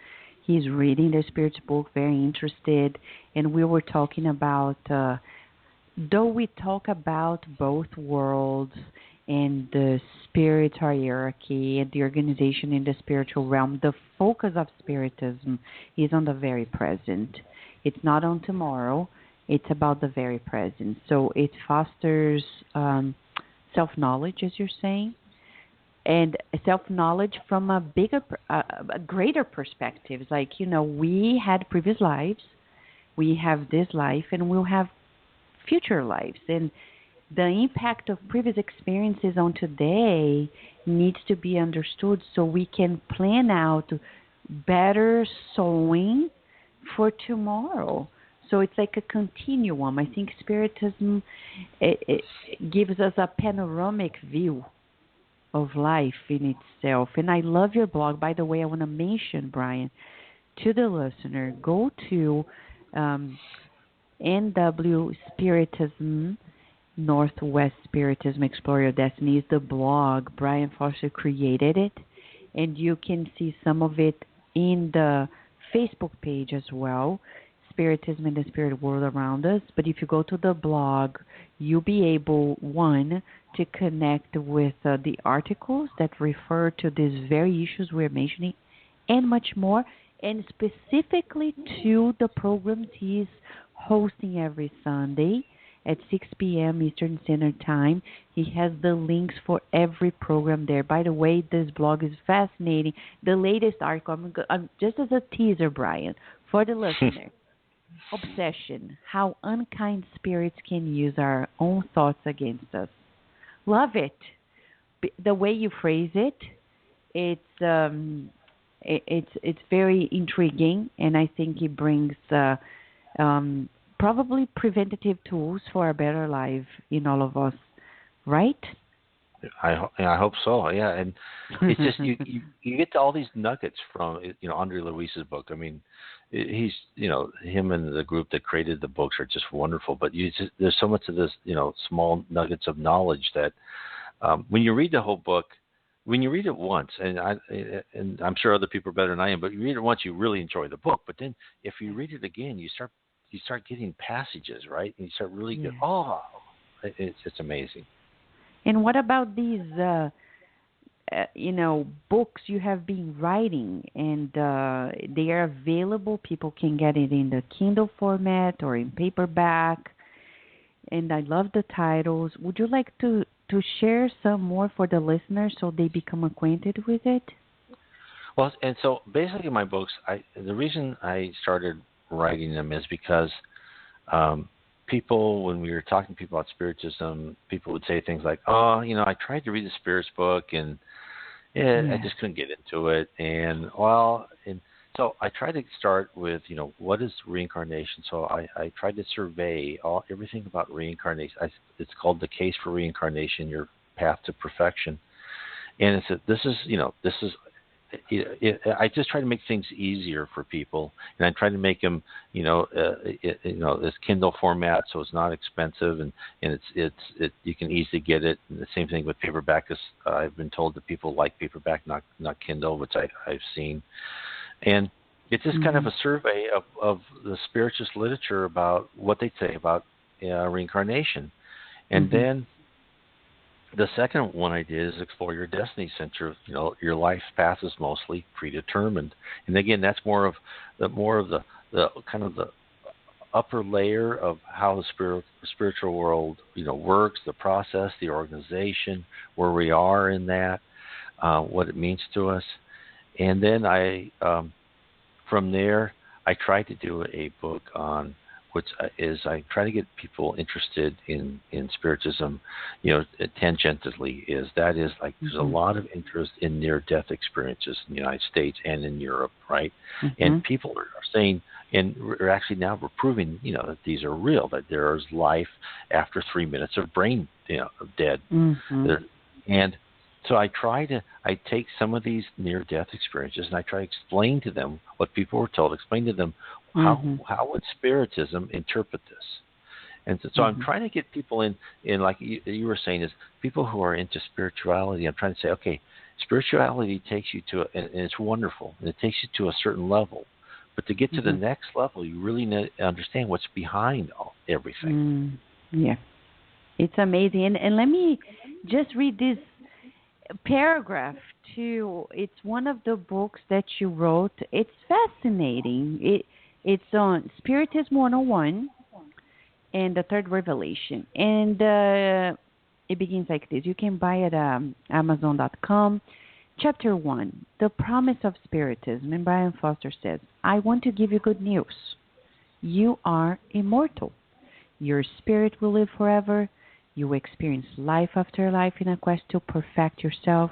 He's reading the Spirit's book, very interested, and we were talking about, though we talk about both worlds and the spirit hierarchy and the organization in the spiritual realm, the focus of Spiritism is on the very present. It's not on tomorrow. It's about the very present. So it fosters self-knowledge, as you're saying, and self-knowledge from a bigger, a greater perspective. It's like, we had previous lives, we have this life, and we'll have future lives. And the impact of previous experiences on today needs to be understood so we can plan out better sowing for tomorrow. So it's like a continuum. I think Spiritism it gives us a panoramic view of life in itself. And I love your blog. By the way, I want to mention, Brian, to the listener, go to NW Spiritism, Northwest Spiritism, Explore Your Destiny is the blog. Brian Foster created it, and you can see some of it in the Facebook page as well, Spiritism and the Spirit World Around Us. But if you go to the blog, you'll be able, one, to connect with the articles that refer to these very issues we're mentioning and much more, and specifically to the programs he's hosting every Sunday at 6 p.m. Eastern Standard Time. He has the links for every program there. By the way, this blog is fascinating. The latest article, I'm just as a teaser, Brian, for the listener. Obsession, how unkind spirits can use our own thoughts against us. Love it. The way you phrase it, it's very intriguing, and I think it brings probably preventative tools for a better life in all of us, right? I hope so. Yeah, and it's just you get to all these nuggets from Andre Luis's book. I mean, he's him and the group that created the books are just wonderful. But there's so much of this small nuggets of knowledge that when you read the whole book, when you read it once, and I'm sure other people are better than I am, but you read it once, you really enjoy the book. But then if you read it again, you start getting passages, right? And you start really getting, it's amazing. And what about these, books you have been writing, and they are available? People can get it in the Kindle format or in paperback. And I love the titles. Would you like to share some more for the listeners so they become acquainted with it? Well, and so basically my books, the reason I started writing them is because people, when we were talking to people about Spiritism, people would say things like, I tried to read the Spirit's book and I just couldn't get into it. And so I tried to start with, what is reincarnation? So I tried to survey everything about reincarnation. It's called The Case for Reincarnation, Your Path to Perfection. And I just try to make things easier for people, and I try to make them, this Kindle format, so it's not expensive, and it's you can easily get it. And the same thing with paperback. I've been told that people like paperback, not Kindle, which I've seen, and it's just kind of a survey of the spiritualist literature about what they say about reincarnation, and then. The second one I did is Explore Your Destiny, since your life's path is mostly predetermined. And again, that's more of the kind of the upper layer of how the spiritual world works, the process, the organization, where we are in that, what it means to us. And then from there I tried to do a book on which is I try to get people interested in spiritism, tangentially, is like there's a lot of interest in near-death experiences in the United States and in Europe, right? And people are saying, and we're actually now we're proving, that these are real, that there is life after 3 minutes of brain, of dead. And so I take some of these near-death experiences and I try to explain to them what people were told, explain to them how would Spiritism interpret this. And so I'm trying to get people in like you were saying, is people who are into spirituality. I'm trying to say, okay, spirituality takes you to, and it's wonderful, and it takes you to a certain level. But to get to the next level, you really need to understand what's behind everything. Yeah. It's amazing. And let me just read this paragraph too. It's one of the books that you wrote. It's fascinating. It's on Spiritism 101 and the Third Revelation. And it begins like this. You can buy it at Amazon.com. Chapter 1, The Promise of Spiritism. And Brian Foster says, I want to give you good news. You are immortal. Your spirit will live forever. You experience life after life in a quest to perfect yourself.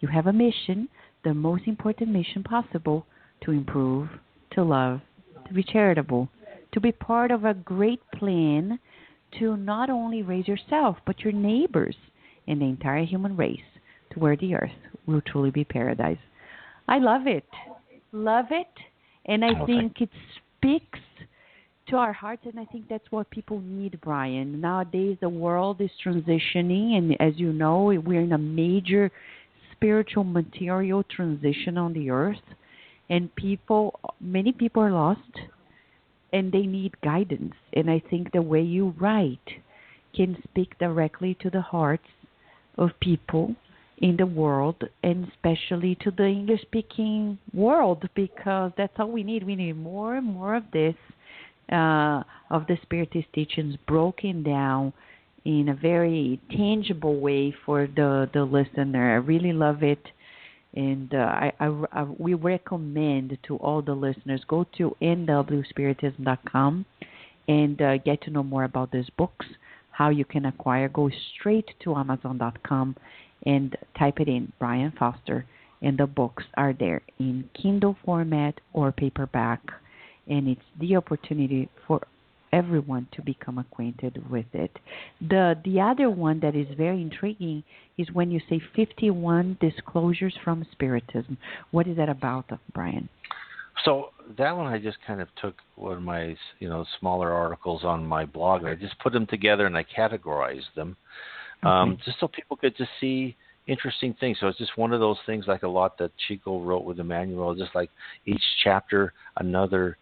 You have a mission, the most important mission possible, to improve, to love, to be charitable, to be part of a great plan to not only raise yourself, but your neighbors and the entire human race to where the earth will truly be paradise. I love it. Love it. And I think it speaks to our hearts, and I think that's what people need, Brian. Nowadays, the world is transitioning, and as you know, we're in a major spiritual material transition on the earth, and many people are lost, and they need guidance. And I think the way you write can speak directly to the hearts of people in the world, and especially to the English-speaking world, because that's all we need. We need more and more of this, of the Spiritist teachings broken down in a very tangible way for the listener. I really love it. And we recommend to all the listeners, go to nwspiritism.com and get to know more about these books, how you can acquire. Go straight to amazon.com and type it in, Brian Foster, and the books are there in Kindle format or paperback. And it's the opportunity for everyone to become acquainted with it. The other one that is very intriguing is when you say 51 disclosures from Spiritism. What is that about, Brian? So that one I just kind of took one of my smaller articles on my blog, and I just put them together and I categorized them, just so people could just see interesting things. So it's just one of those things, like a lot that Chico wrote with Emmanuel, just like each chapter another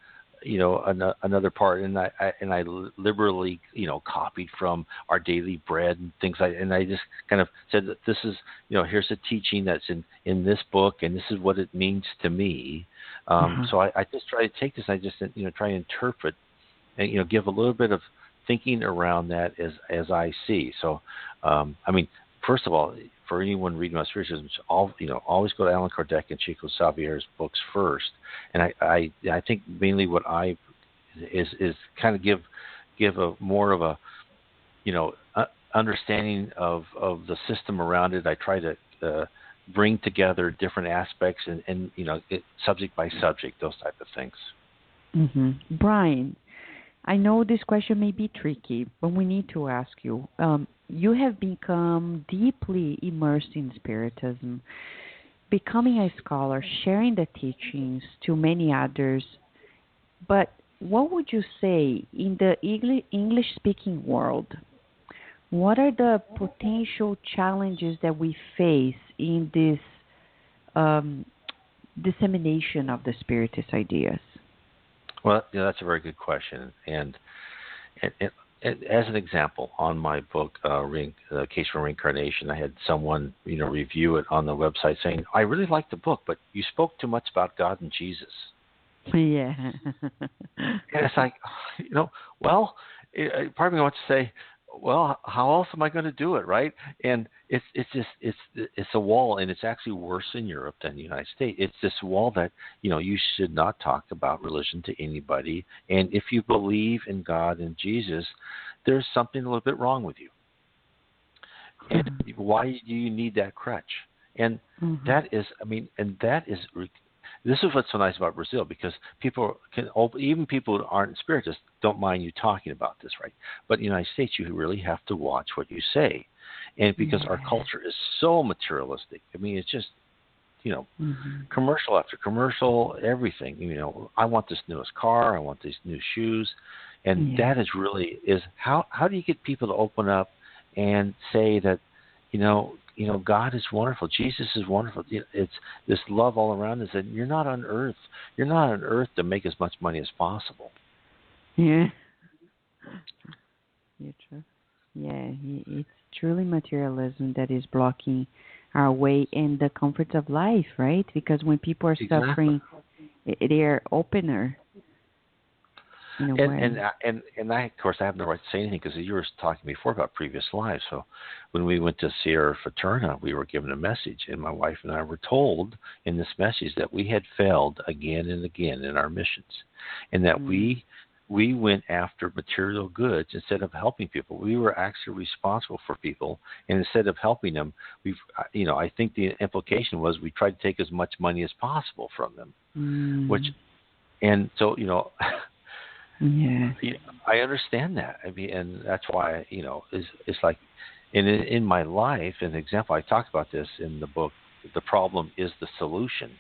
part, and I liberally copied from Our Daily Bread and things like, and I just kind of said that this is here's a teaching that's in this book, and this is what it means to me. So I just try to take this, I just try to interpret and give a little bit of thinking around that as I see. So first of all, for anyone reading about Spiritism, always go to Allan Kardec and Chico Xavier's books first. And I think mainly what I is kind of give a more of a understanding of the system around it. I try to bring together different aspects and subject by subject, those type of things. Brian, I know this question may be tricky, but we need to ask you. You have become deeply immersed in Spiritism, becoming a scholar, sharing the teachings to many others. But what would you say in the English-speaking world? What are the potential challenges that we face in this dissemination of the Spiritist ideas? Well, that's a very good question. And as an example, on my book, Case for Reincarnation, I had someone, review it on the website saying, I really liked the book, but you spoke too much about God and Jesus. Yeah. And it's like, part of me wants to say, well, how else am I going to do it, right? And it's a wall, and it's actually worse in Europe than the United States. It's this wall that you should not talk about religion to anybody, and if you believe in God and Jesus, there's something a little bit wrong with you. And why do you need that crutch? And that is, this is what's so nice about Brazil, because even people who aren't spiritists don't mind you talking about this, right? But in the United States, you really have to watch what you say, and because our culture is so materialistic. I mean, it's just, commercial after commercial, everything. I want this newest car, I want these new shoes, and that is how do you get people to open up and say that, God is wonderful. Jesus is wonderful. It's this love all around us, and you're not on earth. You're not on earth to make as much money as possible. Yeah. You're true. Yeah, it's truly materialism that is blocking our way and the comforts of life, right? Because when people are suffering, they're opener. And I, of course, I have no right to say anything because you were talking before about previous lives. So when we went to Sierra Fraterna, we were given a message, and my wife and I were told in this message that we had failed again and again in our missions, and that we went after material goods instead of helping people. We were actually responsible for people, and instead of helping them, I think the implication was we tried to take as much money as possible from them, Yeah, I understand that. I mean, and that's why it's like, in my life, an example, I talked about this in the book. The problem is the solution.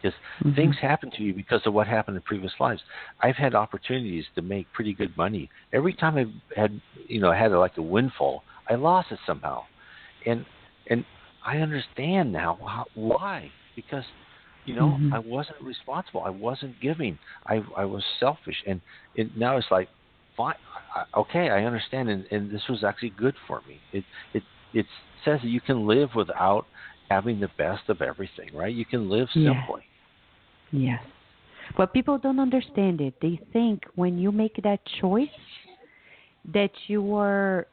Because things happen to you because of what happened in previous lives. I've had opportunities to make pretty good money. Every time I've had, had like a windfall, I lost it somehow, and I understand now why. Because I wasn't responsible. I wasn't giving. I was selfish, and now it's like, fine, okay, I understand, and this was actually good for me. It says that you can live without having the best of everything, right? You can live simply. Yes. But people don't understand it. They think when you make that choice that you are,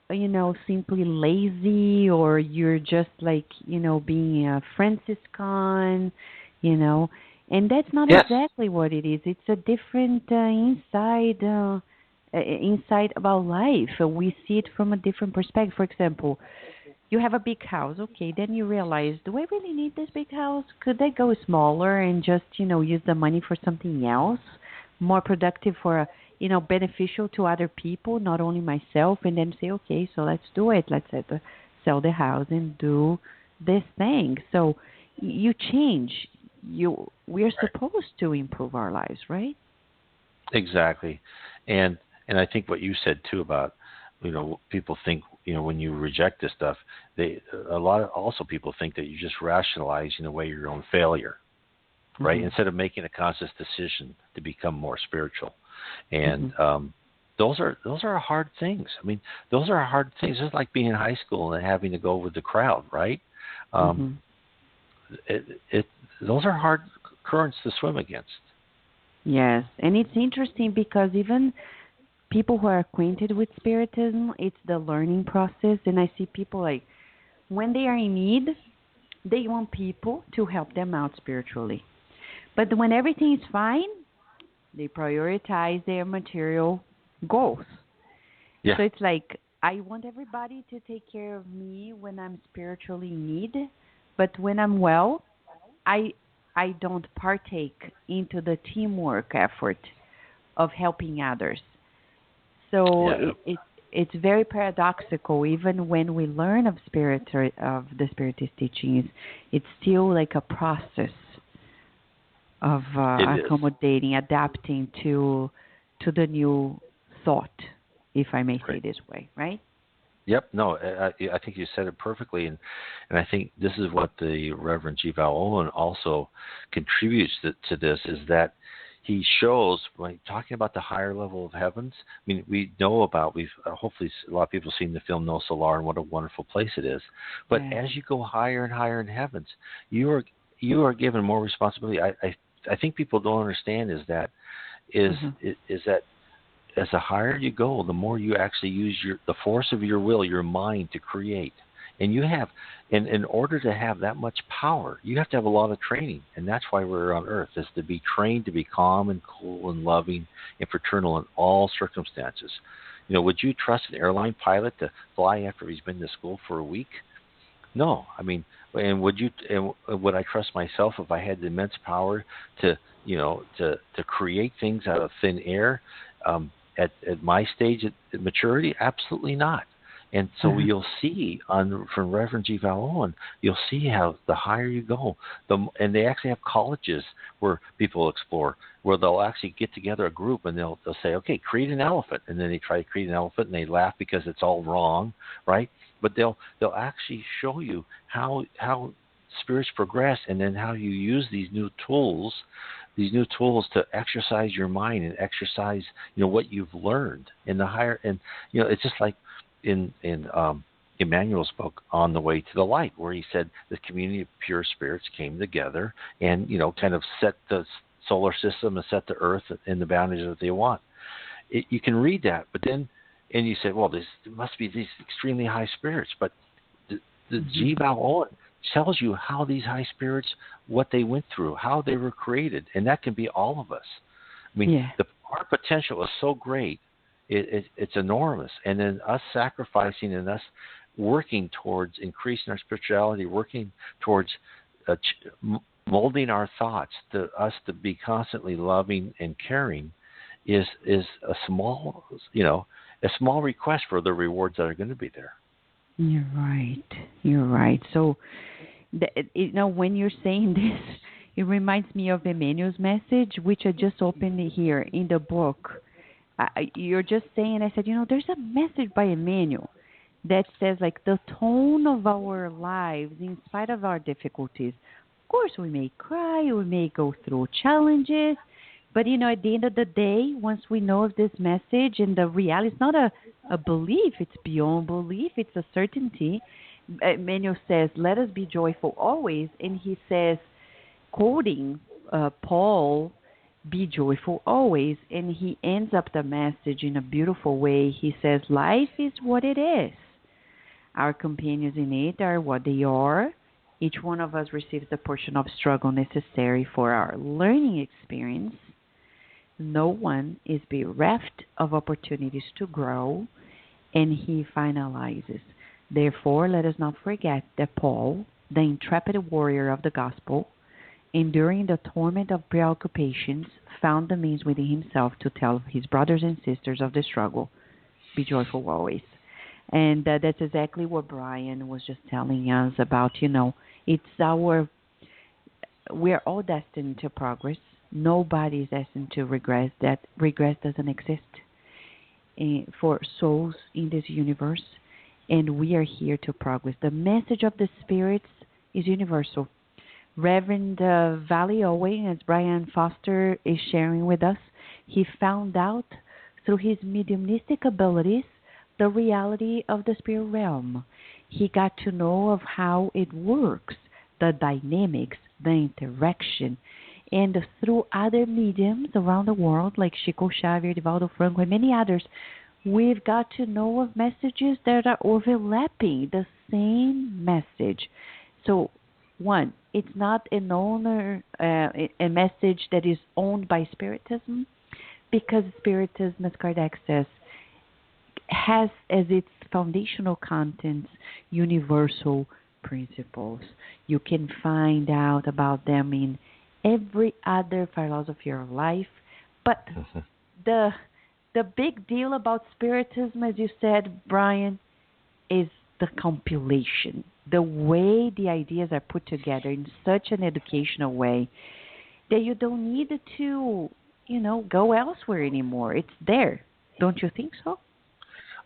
simply lazy, or you're just like, being a Franciscan, and that's not exactly what it is. It's a different insight about life. We see it from a different perspective. For example, you have a big house, okay, then you realize, do I really need this big house? Could I go smaller and just, use the money for something else, more productive for, beneficial to other people, not only myself, and then say, okay, so let's do it. Let's sell the house and do this thing. So you change. We're supposed to improve our lives, right? Exactly. And I think what you said too about, people think, when you reject this stuff, people think that you just rationalize in a way your own failure, right? Instead of making a conscious decision to become more spiritual. And those are hard things. I mean, those are hard things. It's like being in high school and having to go with the crowd, right? Those are hard currents to swim against. Yes, and it's interesting because even people who are acquainted with Spiritism, it's the learning process, and I see people like, when they are in need, they want people to help them out spiritually. But when everything is fine, they prioritize their material goals. Yeah. So it's like, I want everybody to take care of me when I'm spiritually in need, but when I'm well, I don't partake into the teamwork effort of helping others. So it's very paradoxical. Even when we learn of the Spiritist teachings, it's still like a process of accommodating, adapting to the new thought, if I may say this way, right? Yep. No, I think you said it perfectly, and I think this is what the Reverend G. Vale Owen also contributes to this, is that he shows, when talking about the higher level of heavens. I mean, we know about, hopefully a lot of people have seen the film No Solar and what a wonderful place it is. But as you go higher and higher in heavens, you are given more responsibility. I think people don't understand is that as the higher you go, the more you actually use the force of your will, your mind, to create. And you have, in order to have that much power, you have to have a lot of training. And that's why we're on Earth, is to be trained to be calm and cool and loving and fraternal in all circumstances. Would you trust an airline pilot to fly after he's been to school for a week? No. I mean, and would I trust myself if I had the immense power to create things out of thin air at my stage at maturity? Absolutely not. And so you'll see from Reverend G. Vale Owen, you'll see how the higher you go, and they actually have colleges where people explore, where they'll actually get together a group and they'll say, okay, create an elephant, and then they try to create an elephant and they laugh because it's all wrong, right? But they'll actually show you how spirits progress, and then how you use these new tools to exercise your mind and exercise what you've learned in the higher. And it's just like in Emmanuel's book, On the Way to the Light, where he said the community of pure spirits came together and kind of set the solar system and set the Earth in the boundaries that they want. You can read that, but then and you say, well, there must be these extremely high spirits, but the G. Vale Owen tells you how these high spirits, what they went through, how they were created, and that can be all of us. I mean, our potential is so great. It's enormous. And then us sacrificing and us working towards increasing our spirituality, working towards molding our thoughts to us to be constantly loving and caring is a small request for the rewards that are going to be there. You're right. So, when you're saying this, it reminds me of Emmanuel's message, which I just opened here in the book. You're just saying, I said, there's a message by Emmanuel that says, like, the tone of our lives, in spite of our difficulties. Of course, we may cry, we may go through challenges, but, at the end of the day, once we know of this message and the reality, it's not a belief, it's beyond belief, it's a certainty. Emmanuel says, let us be joyful always. And he says, quoting Paul, be joyful always. And he ends up the message in a beautiful way. He says, life is what it is. Our companions in it are what they are. Each one of us receives the portion of struggle necessary for our learning experience. No one is bereft of opportunities to grow. And he finalizes, therefore, let us not forget that Paul, the intrepid warrior of the gospel, enduring the torment of preoccupations, found the means within himself to tell his brothers and sisters of the struggle, be joyful always. And that's exactly what Brian was just telling us about, we're all destined to progress. Nobody is destined to regress. That regress doesn't exist for souls in this universe, and we are here to progress. The message of the spirits is universal. Reverend Vale Owen, as Brian Foster is sharing with us, he found out through his mediumistic abilities the reality of the spirit realm. He got to know of how it works, the dynamics, the interaction, and through other mediums around the world, like Chico Xavier, Divaldo Franco, and many others, we've got to know of messages that are overlapping the same message. So, one, it's not a message that is owned by Spiritism, because Spiritism, as Kardec says, has as its foundational contents universal principles. You can find out about them in every other philosophy of life. But the big deal about Spiritism, as you said, Brian, is the compilation, the way the ideas are put together in such an educational way that you don't need to, go elsewhere anymore. It's there. Don't you think so?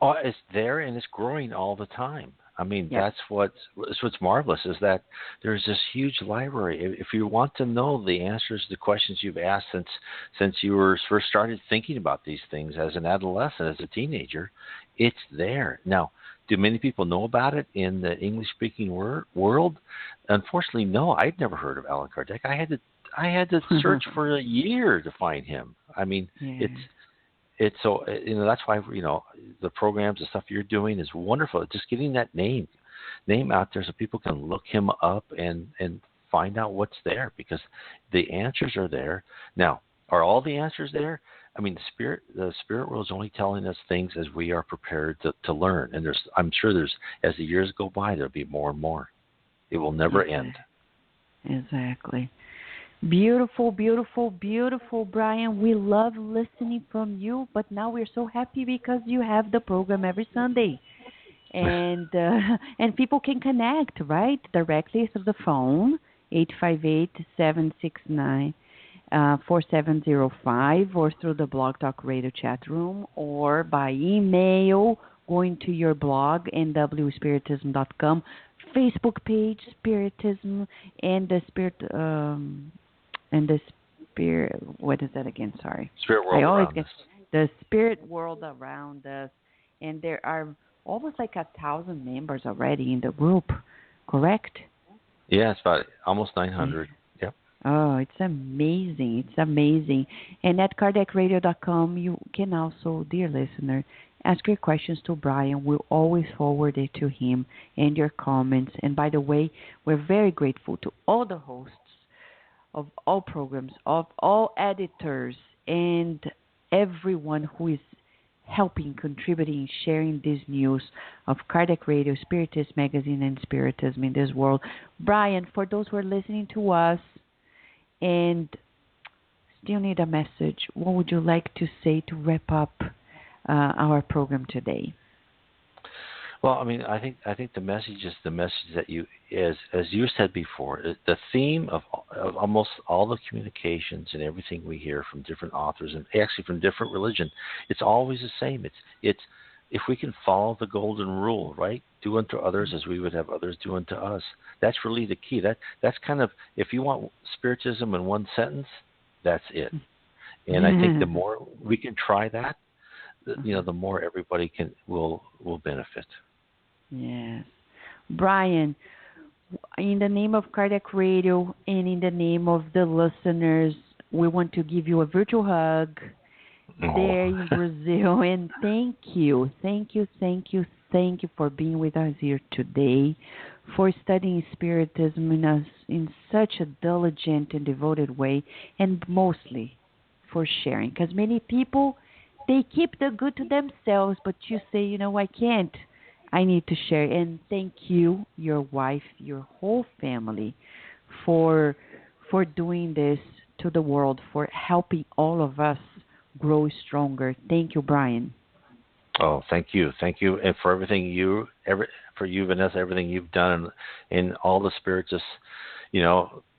Oh, it's there, and it's growing all the time. I mean, that's what's marvelous, is that there's this huge library. If you want to know the answers to the questions you've asked since you first started thinking about these things as an adolescent, as a teenager, it's there. Now, do many people know about it in the English-speaking world? Unfortunately, no. I'd never heard of Allan Kardec. I had to search for a year to find him. I mean, it's so that's why the programs and stuff you're doing is wonderful. Just getting that name out there so people can look him up and find out what's there, because the answers are there. Now, are all the answers there? I mean, the spirit world is only telling us things as we are prepared to learn. And I'm sure as the years go by, there'll be more and more. It will never end. Exactly. Beautiful, beautiful, beautiful, Brian. We love listening from you, but now we're so happy because you have the program every Sunday. And people can connect, right, directly through the phone, 858-769-4705, or through the Blog Talk Radio chat room, or by email, going to your blog, nwspiritism.com, Facebook page, Spiritism, and the Spirit, what is that again? Sorry. Spirit World Around Us. The Spirit World Around Us. And there are almost like 1,000 members already in the group, correct? Yeah, it's about almost 900. Yep. Oh, it's amazing. It's amazing. And at kardecradio.com, you can also, dear listener, ask your questions to Brian. We'll always forward it to him, and your comments. And by the way, we're very grateful to all the hosts of all programs, of all editors, and everyone who is helping, contributing, sharing this news of Kardec Radio, Spiritist Magazine, and Spiritism in this world. Brian, for those who are listening to us and still need a message, what would you like to say to wrap up our program today? Well, I mean, I think the message is the message that as you said before, the theme of almost all the communications and everything we hear from different authors and actually from different religion, it's always the same. It's if we can follow the golden rule, right? Do unto others as we would have others do unto us. That's really the key. That's kind of, if you want Spiritism in one sentence, that's it. And I think the more we can try that, the more everybody will benefit. Yes. Brian, in the name of Kardec Radio and in the name of the listeners, we want to give you a virtual hug there in Brazil. And thank you for being with us here today, for studying Spiritism in such a diligent and devoted way, and mostly for sharing. Because many people, they keep the good to themselves, but you say, I can't. I need to share. And thank you, your wife, your whole family, for doing this to the world, for helping all of us grow stronger. Thank you, Brian. Oh, thank you, and for everything for you, Vanessa, everything you've done, and all the Spiritist,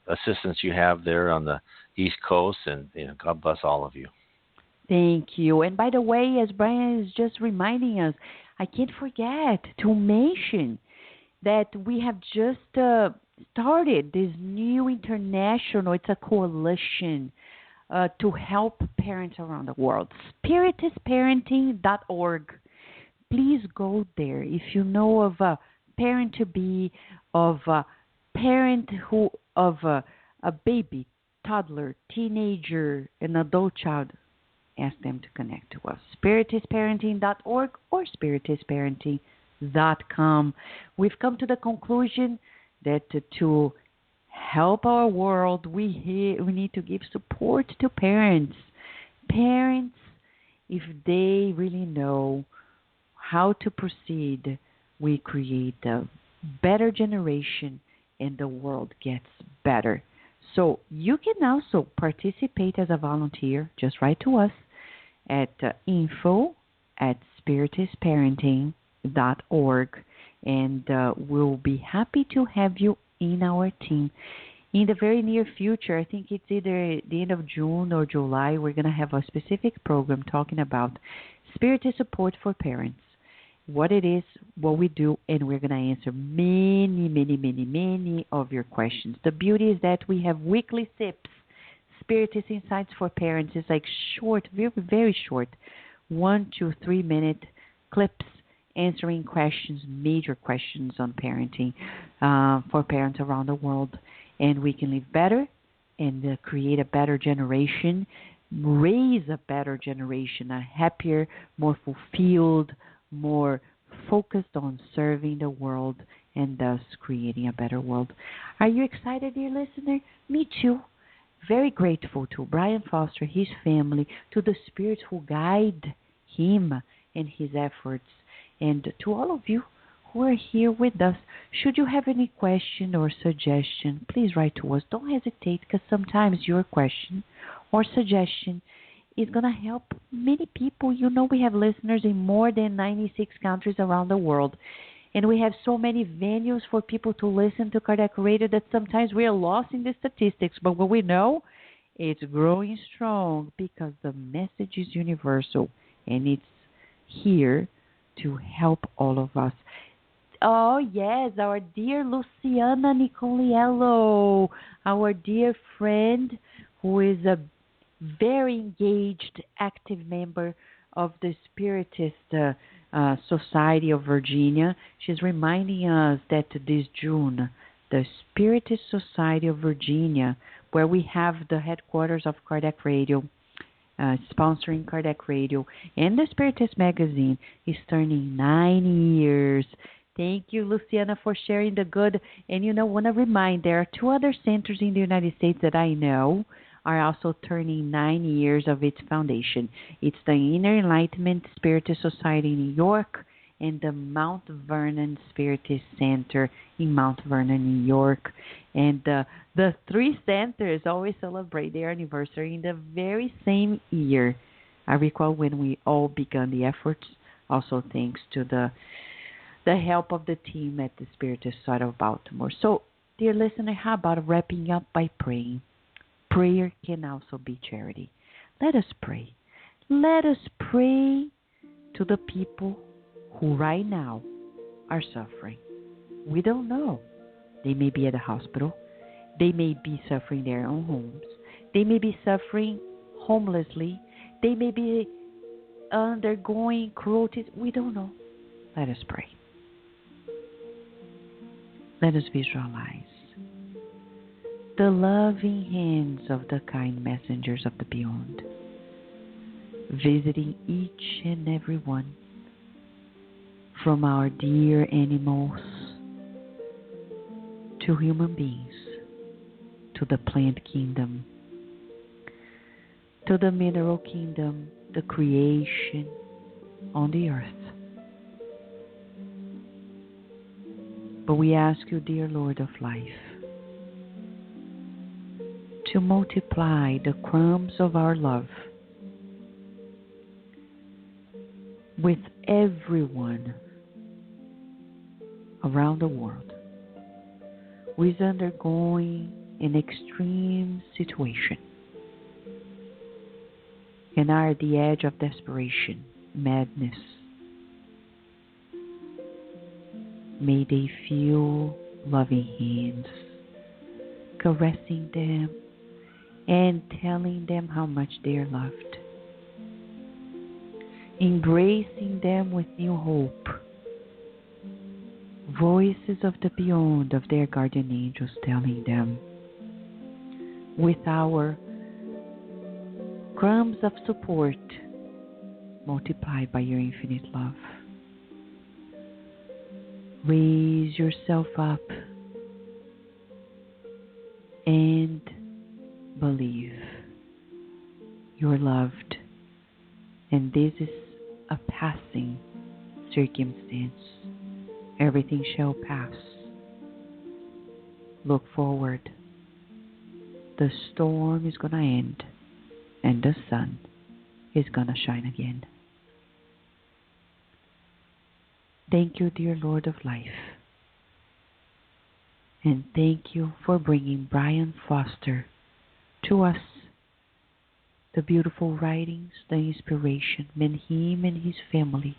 assistance you have there on the East Coast, and God bless all of you. Thank you. And by the way, as Brian is just reminding us, I can't forget to mention that we have just started this new international, it's a coalition to help parents around the world. SpiritistParenting.org. Please go there. If you know of a parent-to-be, of a parent of a baby, toddler, teenager, an adult child, ask them to connect to us. SpiritistParenting.org or SpiritistParenting.com. We've come to the conclusion that to help our world, we need to give support to parents. Parents, if they really know how to proceed, we create a better generation and the world gets better. So you can also participate as a volunteer. Just write to us at info@spiritistparenting.org, and we'll be happy to have you in our team. In the very near future, I think it's either the end of June or July, we're going to have a specific program talking about Spiritist support for parents, what it is, what we do, and we're going to answer many of your questions. The beauty is that we have weekly tips, Spiritist Insights for Parents. It's like short, very, very short, 1 to 3 minute clips answering questions, major questions on parenting for parents around the world. And we can live better and create a better generation raise a better generation, a happier, more fulfilled, more focused on serving the world and thus creating a better world. Are you excited, dear listener? Me too. Very grateful to Brian Foster, his family, to the spirits who guide him and his efforts, and to all of you who are here with us. Should you have any question or suggestion, please write to us. Don't hesitate, because sometimes your question or suggestion is going to help many people. You know, we have listeners in more than 96 countries around the world. And we have so many venues for people to listen to Kardec Radio that sometimes we are lost in the statistics. But what we know, it's growing strong because the message is universal and it's here to help all of us. Oh, yes, our dear Luciana Nicoliello, our dear friend who is a very engaged, active member of the Spiritist Society of Virginia. She's reminding us that this June, the Spiritist Society of Virginia, where we have the headquarters of Kardec Radio, sponsoring Kardec Radio, and the Spiritist Magazine, is turning 9 years. Thank you, Luciana, for sharing the good. And, you know, want to remind, there are 2 other centers in the United States that I know are also turning 9 years of its foundation. It's the Inner Enlightenment Spiritist Society in New York and the Mount Vernon Spiritist Center in Mount Vernon, New York. And the 3 centers always celebrate their anniversary in the very same year. I recall when we all began the efforts, also thanks to the help of the team at the Spiritist Society of Baltimore. So, dear listener, how about wrapping up by praying? Prayer can also be charity. Let us pray. Let us pray to the people who right now are suffering. We don't know. They may be at a hospital. They may be suffering in their own homes. They may be suffering homelessly. They may be undergoing cruelties. We don't know. Let us pray. Let us visualize the loving hands of the kind messengers of the beyond, visiting each and every one, from our dear animals to human beings, to the plant kingdom, to the mineral kingdom, the creation on the earth. But we ask you, dear Lord of life, to multiply the crumbs of our love with everyone around the world who is undergoing an extreme situation and are at the edge of desperation, madness. May they feel loving hands caressing them and telling them how much they are loved, embracing them with new hope, voices of the beyond of their guardian angels telling them, with our crumbs of support multiplied by your infinite love. Raise yourself up and believe you're loved, and this is a passing circumstance. Everything shall pass. Look forward. The storm is going to end, and the sun is going to shine again. Thank you, dear Lord of life. And thank you for bringing Brian Foster to us. The beautiful writings, the inspiration, and him and his family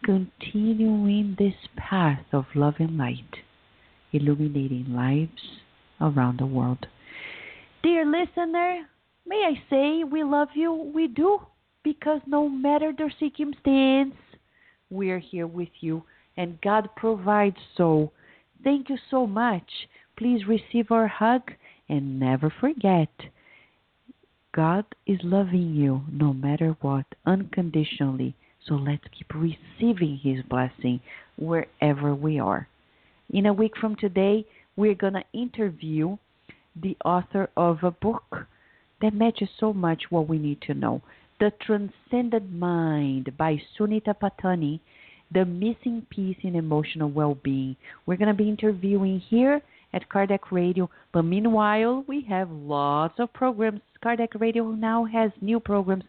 continuing this path of love and light, illuminating lives around the world. Dear listener, may I say we love you? We do, because no matter the circumstance, we are here with you, and God provides so. Thank you so much. Please receive our hug, and never forget, God is loving you no matter what, unconditionally. So let's keep receiving His blessing wherever we are. In a week from today, we're going to interview the author of a book that matches so much what we need to know. The Transcendent Mind by Sunita Patani, The Missing Piece in Emotional Well-Being. We're going to be interviewing here at Kardec Radio, but meanwhile, we have lots of programs. Kardec Radio now has new programs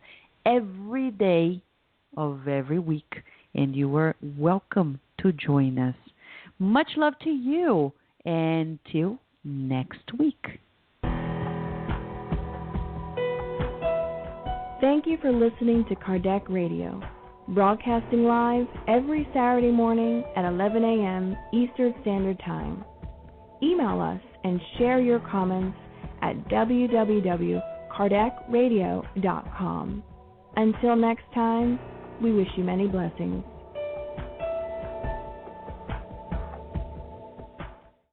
every day of every week, and you are welcome to join us. Much love to you, and till next week. Thank you for listening to Kardec Radio, broadcasting live every Saturday morning at 11 a.m. Eastern Standard Time. Email us and share your comments at www.kardecradio.com. Until next time, we wish you many blessings.